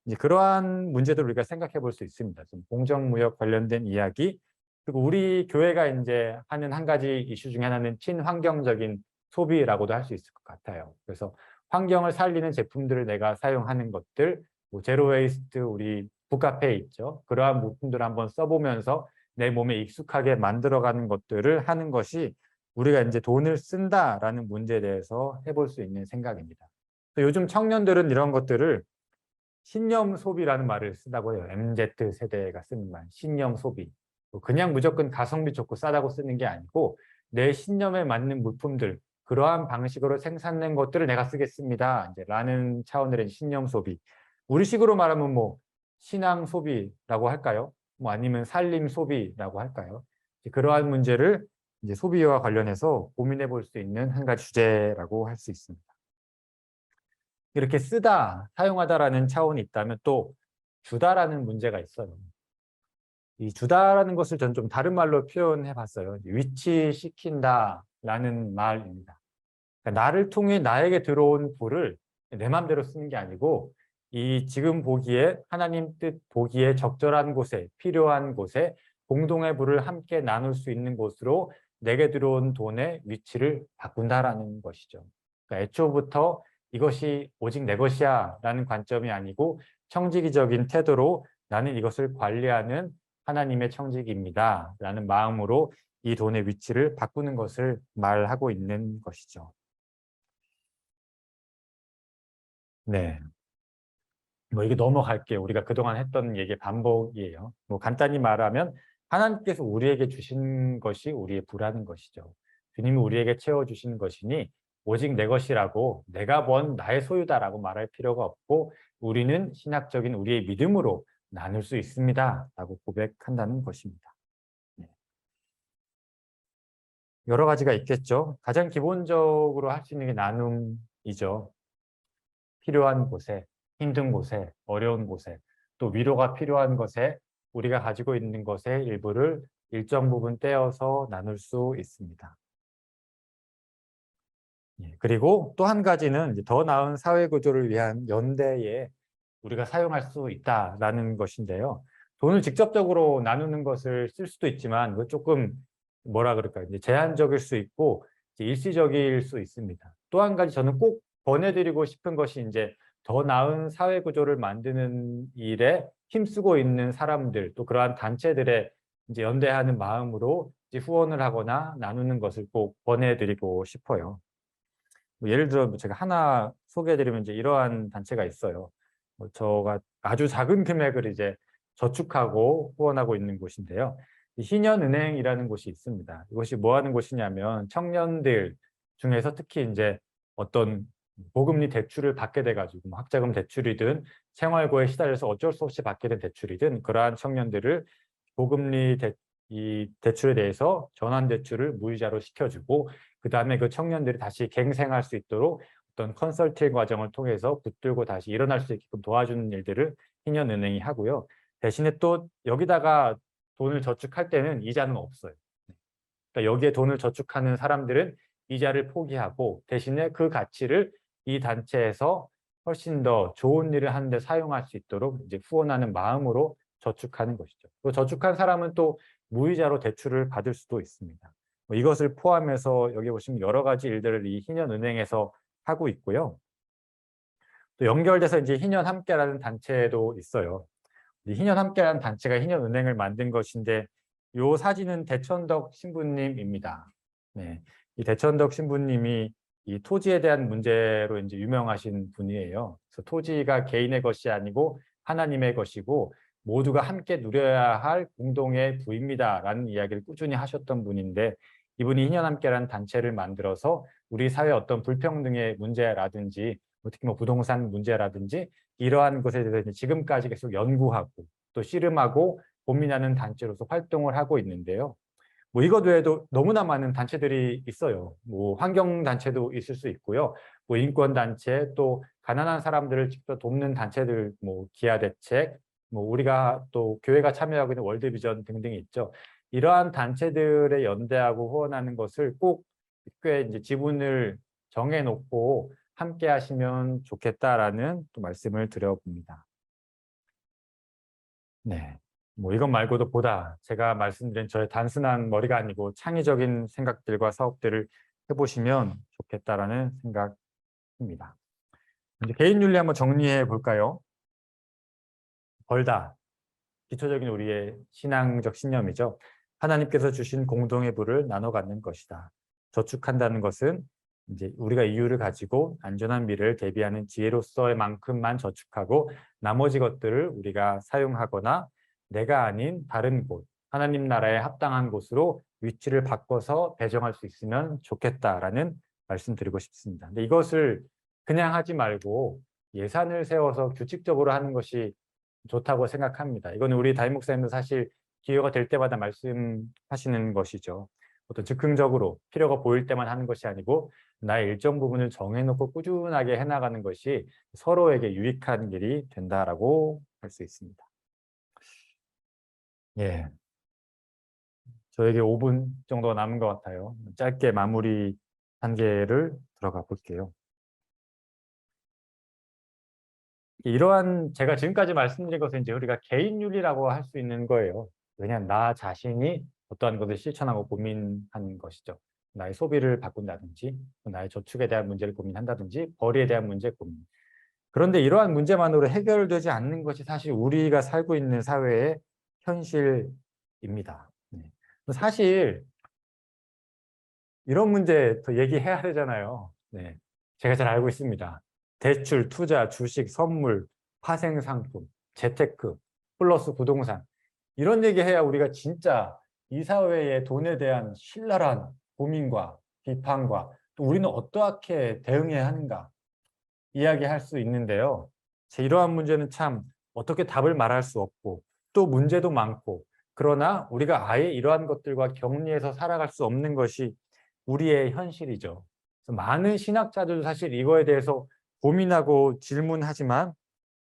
이제 그러한 문제들을 우리가 생각해 볼 수 있습니다. 좀 공정무역 관련된 이야기, 그리고 우리 교회가 이제 하는 한 가지 이슈 중에 하나는 친환경적인 소비라고도 할 수 있을 것 같아요. 그래서 환경을 살리는 제품들을 내가 사용하는 것들, 뭐 제로 웨이스트 우리 북카페에 있죠. 그러한 물품들을 한번 써보면서 내 몸에 익숙하게 만들어가는 것들을 하는 것이 우리가 이제 돈을 쓴다라는 문제에 대해서 해볼 수 있는 생각입니다. 요즘 청년들은 이런 것들을 신념 소비라는 말을 쓰다고 해요. MZ 세대가 쓰는 말, 신념 소비. 그냥 무조건 가성비 좋고 싸다고 쓰는 게 아니고 내 신념에 맞는 물품들, 그러한 방식으로 생산된 것들을 내가 쓰겠습니다. 이제 라는 차원의 신념 소비. 우리식으로 말하면 뭐 신앙 소비라고 할까요? 뭐 아니면 살림 소비라고 할까요? 그러한 문제를 이제 소비와 관련해서 고민해 볼 수 있는 한 가지 주제라고 할 수 있습니다. 이렇게 쓰다, 사용하다라는 차원이 있다면 또 주다라는 문제가 있어요. 이 주다라는 것을 저는 좀 다른 말로 표현해 봤어요. 위치시킨다라는 말입니다. 그러니까 나를 통해 나에게 들어온 불을 내 마음대로 쓰는 게 아니고 이 지금 보기에 하나님 뜻 보기에 적절한 곳에 필요한 곳에 공동의 불을 함께 나눌 수 있는 곳으로 내게 들어온 돈의 위치를 바꾼다라는 것이죠. 그러니까 애초부터 이것이 오직 내 것이야 라는 관점이 아니고 청지기적인 태도로 나는 이것을 관리하는 하나님의 청지기입니다 라는 마음으로 이 돈의 위치를 바꾸는 것을 말하고 있는 것이죠. 네. 뭐 이게 넘어갈게요. 우리가 그동안 했던 얘기의 반복이에요. 뭐 간단히 말하면 하나님께서 우리에게 주신 것이 우리의 부라는 것이죠. 주님이 우리에게 채워주시는 것이니 오직 내 것이라고 내가 번 나의 소유다라고 말할 필요가 없고 우리는 신학적인 우리의 믿음으로 나눌 수 있습니다 라고 고백한다는 것입니다. 네. 여러 가지가 있겠죠. 가장 기본적으로 할 수 있는 게 나눔이죠. 필요한 곳에, 힘든 곳에, 어려운 곳에, 또 위로가 필요한 것에 우리가 가지고 있는 것의 일부를 일정 부분 떼어서 나눌 수 있습니다. 그리고 또 한 가지는 이제 더 나은 사회 구조를 위한 연대에 우리가 사용할 수 있다라는 것인데요. 돈을 직접적으로 나누는 것을 쓸 수도 있지만 그 조금 뭐라 그럴까요? 이제 제한적일 수 있고 이제 일시적일 수 있습니다. 또 한 가지 저는 꼭 권해드리고 싶은 것이 이제 더 나은 사회 구조를 만드는 일에 힘쓰고 있는 사람들 또 그러한 단체들의 이제 연대하는 마음으로 이제 후원을 하거나 나누는 것을 꼭 권해드리고 싶어요. 뭐 예를 들어 제가 하나 소개해드리면 이제 이러한 단체가 있어요. 저가 아주 작은 금액을 이제 저축하고 후원하고 있는 곳인데요. 희년은행이라는 곳이 있습니다. 이것이 뭐 하는 곳이냐면 청년들 중에서 특히 이제 어떤 고금리 대출을 받게 돼가지고 뭐 학자금 대출이든 생활고에 시달려서 어쩔 수 없이 받게 된 대출이든 그러한 청년들을 고금리 이 대출에 대해서 전환 대출을 무이자로 시켜주고 그 다음에 그 청년들이 다시 갱생할 수 있도록 어떤 컨설팅 과정을 통해서 붙들고 다시 일어날 수 있게끔 도와주는 일들을 희년은행이 하고요. 대신에 또 여기다가 돈을 저축할 때는 이자는 없어요. 그러니까 여기에 돈을 저축하는 사람들은 이자를 포기하고 대신에 그 가치를 이 단체에서 훨씬 더 좋은 일을 하는데 사용할 수 있도록 이제 후원하는 마음으로 저축하는 것이죠. 또 저축한 사람은 또 무이자로 대출을 받을 수도 있습니다. 이것을 포함해서 여기 보시면 여러 가지 일들을 이 희년은행에서 하고 있고요. 또 연결돼서 이제 희년 함께라는 단체도 있어요. 이 희년 함께라는 단체가 희년은행을 만든 것인데 이 사진은 대천덕 신부님입니다. 네, 이 대천덕 신부님이 이 토지에 대한 문제로 이제 유명하신 분이에요. 그래서 토지가 개인의 것이 아니고 하나님의 것이고 모두가 함께 누려야 할 공동의 부입니다라는 이야기를 꾸준히 하셨던 분인데 이분이 희년함께라는 단체를 만들어서 우리 사회 어떤 불평등의 문제라든지 특히 뭐 부동산 문제라든지 이러한 것에 대해서 지금까지 계속 연구하고 또 씨름하고 고민하는 단체로서 활동을 하고 있는데요. 뭐 이것 외에도 너무나 많은 단체들이 있어요. 뭐 환경 단체도 있을 수 있고요. 뭐 인권 단체, 또 가난한 사람들을 직접 돕는 단체들, 뭐 기아 대책, 뭐 우리가 또 교회가 참여하고 있는 월드비전 등등이 있죠. 이러한 단체들에 연대하고 후원하는 것을 꼭 꽤 이제 지분을 정해놓고 함께 하시면 좋겠다라는 또 말씀을 드려봅니다. 네. 뭐 이것 말고도 보다 제가 말씀드린 저의 단순한 머리가 아니고 창의적인 생각들과 사업들을 해보시면 좋겠다라는 생각입니다. 이제 개인 윤리 한번 정리해 볼까요? 벌다. 기초적인 우리의 신앙적 신념이죠. 하나님께서 주신 공동의 부를 나눠 갖는 것이다. 저축한다는 것은 이제 우리가 이유를 가지고 안전한 미래를 대비하는 지혜로서의 만큼만 저축하고 나머지 것들을 우리가 사용하거나 내가 아닌 다른 곳, 하나님 나라에 합당한 곳으로 위치를 바꿔서 배정할 수 있으면 좋겠다라는 말씀드리고 싶습니다. 근데 이것을 그냥 하지 말고 예산을 세워서 규칙적으로 하는 것이 좋다고 생각합니다. 이거는 우리 담임 목사님도 사실 기회가 될 때마다 말씀하시는 것이죠. 어떤 즉흥적으로 필요가 보일 때만 하는 것이 아니고 나의 일정 부분을 정해놓고 꾸준하게 해나가는 것이 서로에게 유익한 일이 된다라고 할 수 있습니다. 예, 저에게 5분 정도 남은 것 같아요. 짧게 마무리 단계를 들어가 볼게요. 이러한 제가 지금까지 말씀드린 것은 이제 우리가 개인윤리라고 할 수 있는 거예요. 그냥 나 자신이 어떠한 것을 실천하고 고민하는 것이죠. 나의 소비를 바꾼다든지, 나의 저축에 대한 문제를 고민한다든지, 벌이에 대한 문제 고민. 그런데 이러한 문제만으로 해결되지 않는 것이 사실 우리가 살고 있는 사회의 현실입니다. 사실 이런 문제 더 얘기해야 되잖아요. 네. 제가 잘 알고 있습니다. 대출, 투자, 주식, 선물, 파생상품, 재테크, 플러스 부동산. 이런 얘기해야 우리가 진짜 이 사회의 돈에 대한 신랄한 고민과 비판과 또 우리는 어떻게 대응해야 하는가 이야기할 수 있는데요. 이러한 문제는 참 어떻게 답을 말할 수 없고 또 문제도 많고 그러나 우리가 아예 이러한 것들과 격리해서 살아갈 수 없는 것이 우리의 현실이죠. 그래서 많은 신학자들도 사실 이거에 대해서 고민하고 질문하지만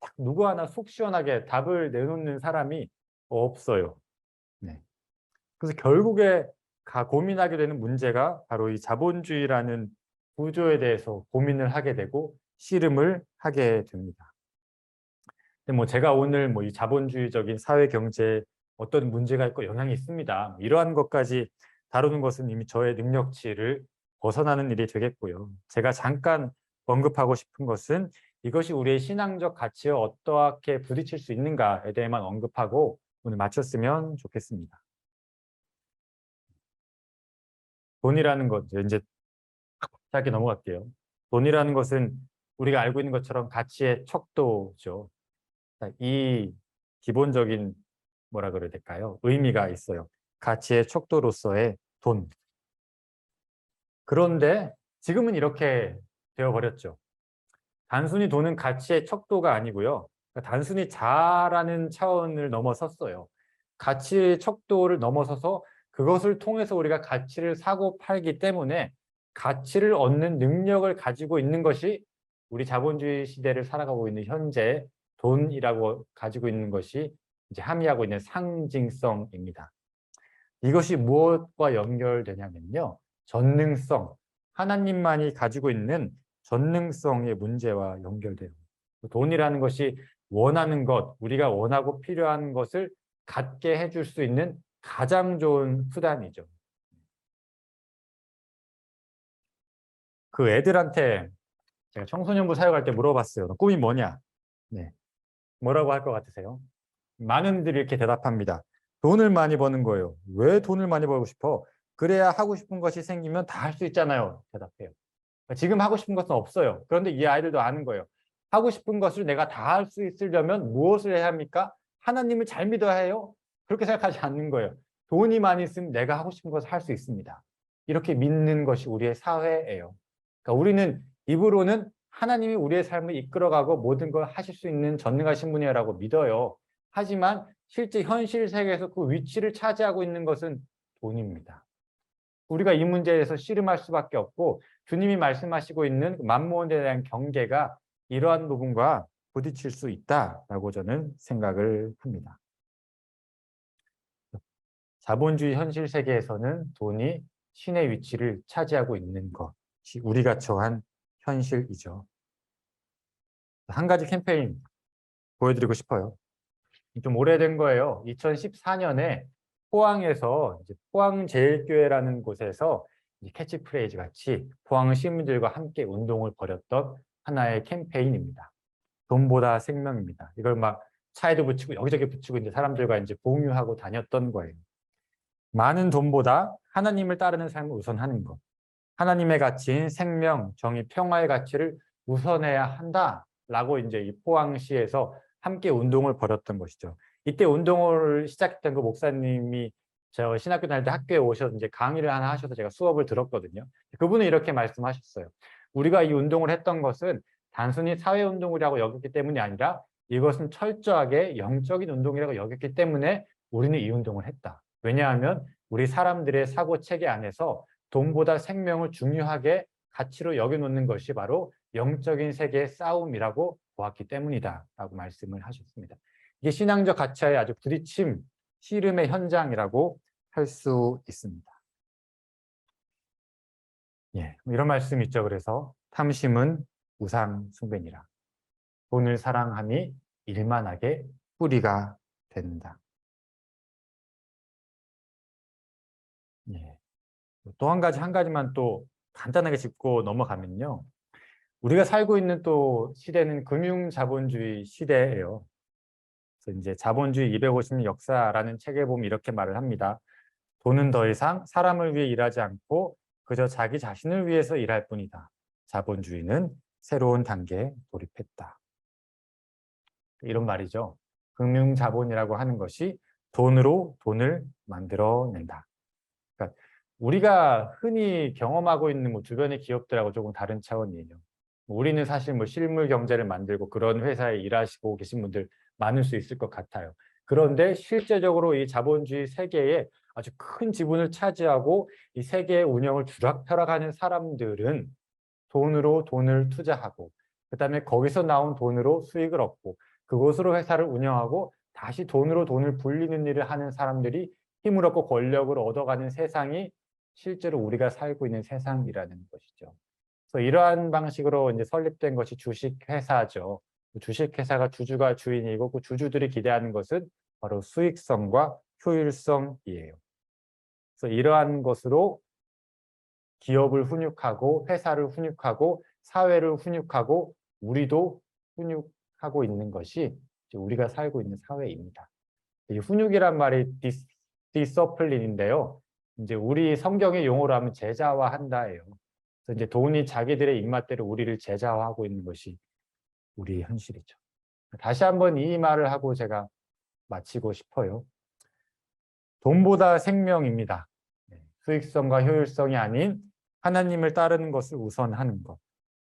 딱 누구 하나 속 시원하게 답을 내놓는 사람이 없어요. 네. 그래서 결국에 고민하게 되는 문제가 바로 이 자본주의라는 구조에 대해서 고민을 하게 되고 씨름을 하게 됩니다. 근데 뭐 제가 오늘 뭐 이 자본주의적인 사회 경제에 어떤 문제가 있고 영향이 있습니다. 이러한 것까지 다루는 것은 이미 저의 능력치를 벗어나는 일이 되겠고요. 제가 잠깐 언급하고 싶은 것은 이것이 우리의 신앙적 가치에 어떻게 부딪힐 수 있는가에 대해만 언급하고 오늘 마쳤으면 좋겠습니다. 돈이라는 것, 이제 짧게 넘어갈게요. 돈이라는 것은 우리가 알고 있는 것처럼 가치의 척도죠. 이 기본적인 뭐라 그래야 될까요? 의미가 있어요. 가치의 척도로서의 돈. 그런데 지금은 이렇게 되어버렸죠. 단순히 돈은 가치의 척도가 아니고요. 단순히 자라는 차원을 넘어섰어요. 가치의 척도를 넘어서서 그것을 통해서 우리가 가치를 사고 팔기 때문에 가치를 얻는 능력을 가지고 있는 것이 우리 자본주의 시대를 살아가고 있는 현재 돈이라고 가지고 있는 것이 이제 함의하고 있는 상징성입니다. 이것이 무엇과 연결되냐면요. 전능성, 하나님만이 가지고 있는 전능성의 문제와 연결돼요. 돈이라는 것이 원하는 것, 우리가 원하고 필요한 것을 갖게 해줄 수 있는 가장 좋은 수단이죠. 그 애들한테 제가 청소년부 사역할 때 물어봤어요. 너 꿈이 뭐냐? 네. 뭐라고 할 것 같으세요? 많은 분들이 이렇게 대답합니다. 돈을 많이 버는 거예요. 왜 돈을 많이 벌고 싶어? 그래야 하고 싶은 것이 생기면 다 할 수 있잖아요. 대답해요. 지금 하고 싶은 것은 없어요. 그런데 이 아이들도 아는 거예요. 하고 싶은 것을 내가 다 할 수 있으려면 무엇을 해야 합니까? 하나님을 잘 믿어야 해요. 그렇게 생각하지 않는 거예요. 돈이 많이 있으면 내가 하고 싶은 것을 할 수 있습니다. 이렇게 믿는 것이 우리의 사회예요. 그러니까 우리는 입으로는 하나님이 우리의 삶을 이끌어가고 모든 걸 하실 수 있는 전능하신 분이라고 믿어요. 하지만 실제 현실 세계에서 그 위치를 차지하고 있는 것은 돈입니다. 우리가 이 문제에서 씨름할 수밖에 없고 주님이 말씀하시고 있는 만무원에 대한 경계가 이러한 부분과 부딪힐 수 있다라고 저는 생각을 합니다. 자본주의 현실 세계에서는 돈이 신의 위치를 차지하고 있는 것이 우리가 처한 현실이죠. 한 가지 캠페인 보여드리고 싶어요. 좀 오래된 거예요. 2014년에 포항에서 포항제일교회라는 곳에서 캐치프레이즈 같이 포항 시민들과 함께 운동을 벌였던 하나의 캠페인입니다. 돈보다 생명입니다. 이걸 막 차에도 붙이고 여기저기 붙이고 이제 사람들과 이제 공유하고 다녔던 거예요. 많은 돈보다 하나님을 따르는 삶을 우선하는 것. 하나님의 가치인 생명, 정의, 평화의 가치를 우선해야 한다라고 이제 이 포항시에서 함께 운동을 벌였던 것이죠. 이때 운동을 시작했던 그 목사님이 저 신학교 다닐 때 학교에 오셔서 이제 강의를 하나 하셔서 제가 수업을 들었거든요. 그분은 이렇게 말씀하셨어요. 우리가 이 운동을 했던 것은 단순히 사회운동이라고 여겼기 때문이 아니라 이것은 철저하게 영적인 운동이라고 여겼기 때문에 우리는 이 운동을 했다. 왜냐하면 우리 사람들의 사고 체계 안에서 돈보다 생명을 중요하게 가치로 여겨놓는 것이 바로 영적인 세계의 싸움이라고 보았기 때문이다 라고 말씀을 하셨습니다. 이게 신앙적 가치와의 아주 부딪힘, 씨름의 현장이라고 할 수 있습니다. 예, 이런 말씀 있죠. 그래서 탐심은 우상 숭배니라. 돈을 사랑함이 일만하게 뿌리가 된다. 예. 또 한 가지만 또 간단하게 짚고 넘어가면요. 우리가 살고 있는 또 시대는 금융자본주의 시대예요. 그래서 이제 자본주의 250년 역사라는 책에 보면 이렇게 말을 합니다. 돈은 더 이상 사람을 위해 일하지 않고 그저 자기 자신을 위해서 일할 뿐이다. 자본주의는 새로운 단계에 돌입했다. 이런 말이죠. 금융자본이라고 하는 것이 돈으로 돈을 만들어낸다. 그러니까 우리가 흔히 경험하고 있는 뭐 주변의 기업들하고 조금 다른 차원이에요. 우리는 사실 뭐 실물 경제를 만들고 그런 회사에 일하시고 계신 분들 많을 수 있을 것 같아요. 그런데 실제적으로 이 자본주의 세계에 아주 큰 지분을 차지하고 이 세계의 운영을 주락펴락하는 사람들은 돈으로 돈을 투자하고 그다음에 거기서 나온 돈으로 수익을 얻고 그곳으로 회사를 운영하고 다시 돈으로 돈을 불리는 일을 하는 사람들이 힘을 얻고 권력을 얻어가는 세상이 실제로 우리가 살고 있는 세상이라는 것이죠. 그래서 이러한 방식으로 이제 설립된 것이 주식회사죠. 주식회사가 주주가 주인이고 그 주주들이 기대하는 것은 바로 수익성과 효율성이에요. 그래서 이러한 것으로 기업을 훈육하고 회사를 훈육하고 사회를 훈육하고 우리도 훈육하고 있는 것이 우리가 살고 있는 사회입니다. 이 훈육이란 말이 디서플린인데요. 이제 우리 성경의 용어로 하면 제자화한다예요. 그래서 이제 돈이 자기들의 입맛대로 우리를 제자화하고 있는 것이 우리의 현실이죠. 다시 한번 이 말을 하고 제가 마치고 싶어요. 돈보다 생명입니다. 수익성과 효율성이 아닌 하나님을 따르는 것을 우선하는 것.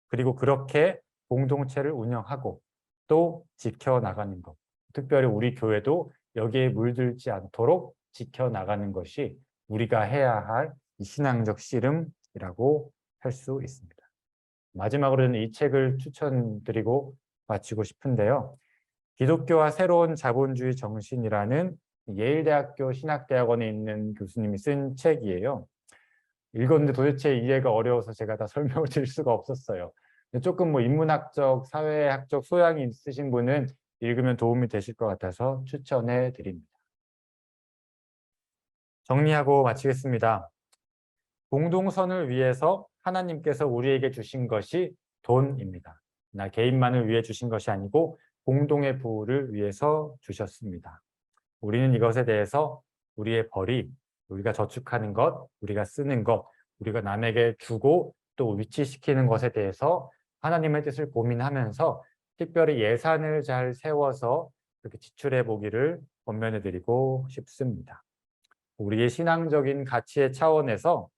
그리고 그렇게 공동체를 운영하고 또 지켜나가는 것. 특별히 우리 교회도 여기에 물들지 않도록 지켜나가는 것이 우리가 해야 할 신앙적 씨름이라고 할 수 있습니다. 마지막으로는 이 책을 추천드리고 마치고 싶은데요. 기독교와 새로운 자본주의 정신이라는 예일대학교 신학대학원에 있는 교수님이 쓴 책이에요. 읽었는데 도대체 이해가 어려워서 제가 다 설명을 드릴 수가 없었어요. 조금 뭐 인문학적, 사회학적 소양이 있으신 분은 읽으면 도움이 되실 것 같아서 추천해 드립니다. 정리하고 마치겠습니다. 공동선을 위해서 하나님께서 우리에게 주신 것이 돈입니다. 나 개인만을 위해 주신 것이 아니고 공동의 부를 위해서 주셨습니다. 우리는 이것에 대해서 우리의 벌이, 우리가 저축하는 것, 우리가 쓰는 것, 우리가 남에게 주고 또 위치시키는 것에 대해서 하나님의 뜻을 고민하면서 특별히 예산을 잘 세워서 그렇게 지출해 보기를 권면해 드리고 싶습니다. 우리의 신앙적인 가치의 차원에서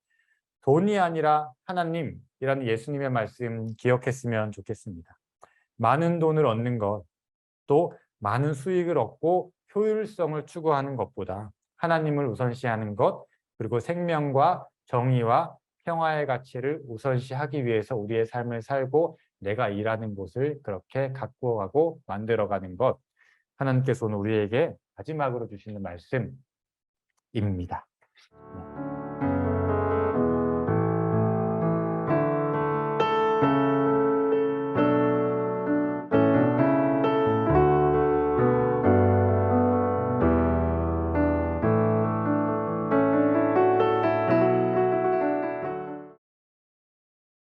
돈이 아니라 하나님이라는 예수님의 말씀 기억했으면 좋겠습니다. 많은 돈을 얻는 것, 또 많은 수익을 얻고 효율성을 추구하는 것보다 하나님을 우선시하는 것, 그리고 생명과 정의와 평화의 가치를 우선시하기 위해서 우리의 삶을 살고 내가 일하는 곳을 그렇게 가꾸어가고 만들어가는 것, 하나님께서 오늘 우리에게 마지막으로 주시는 말씀입니다.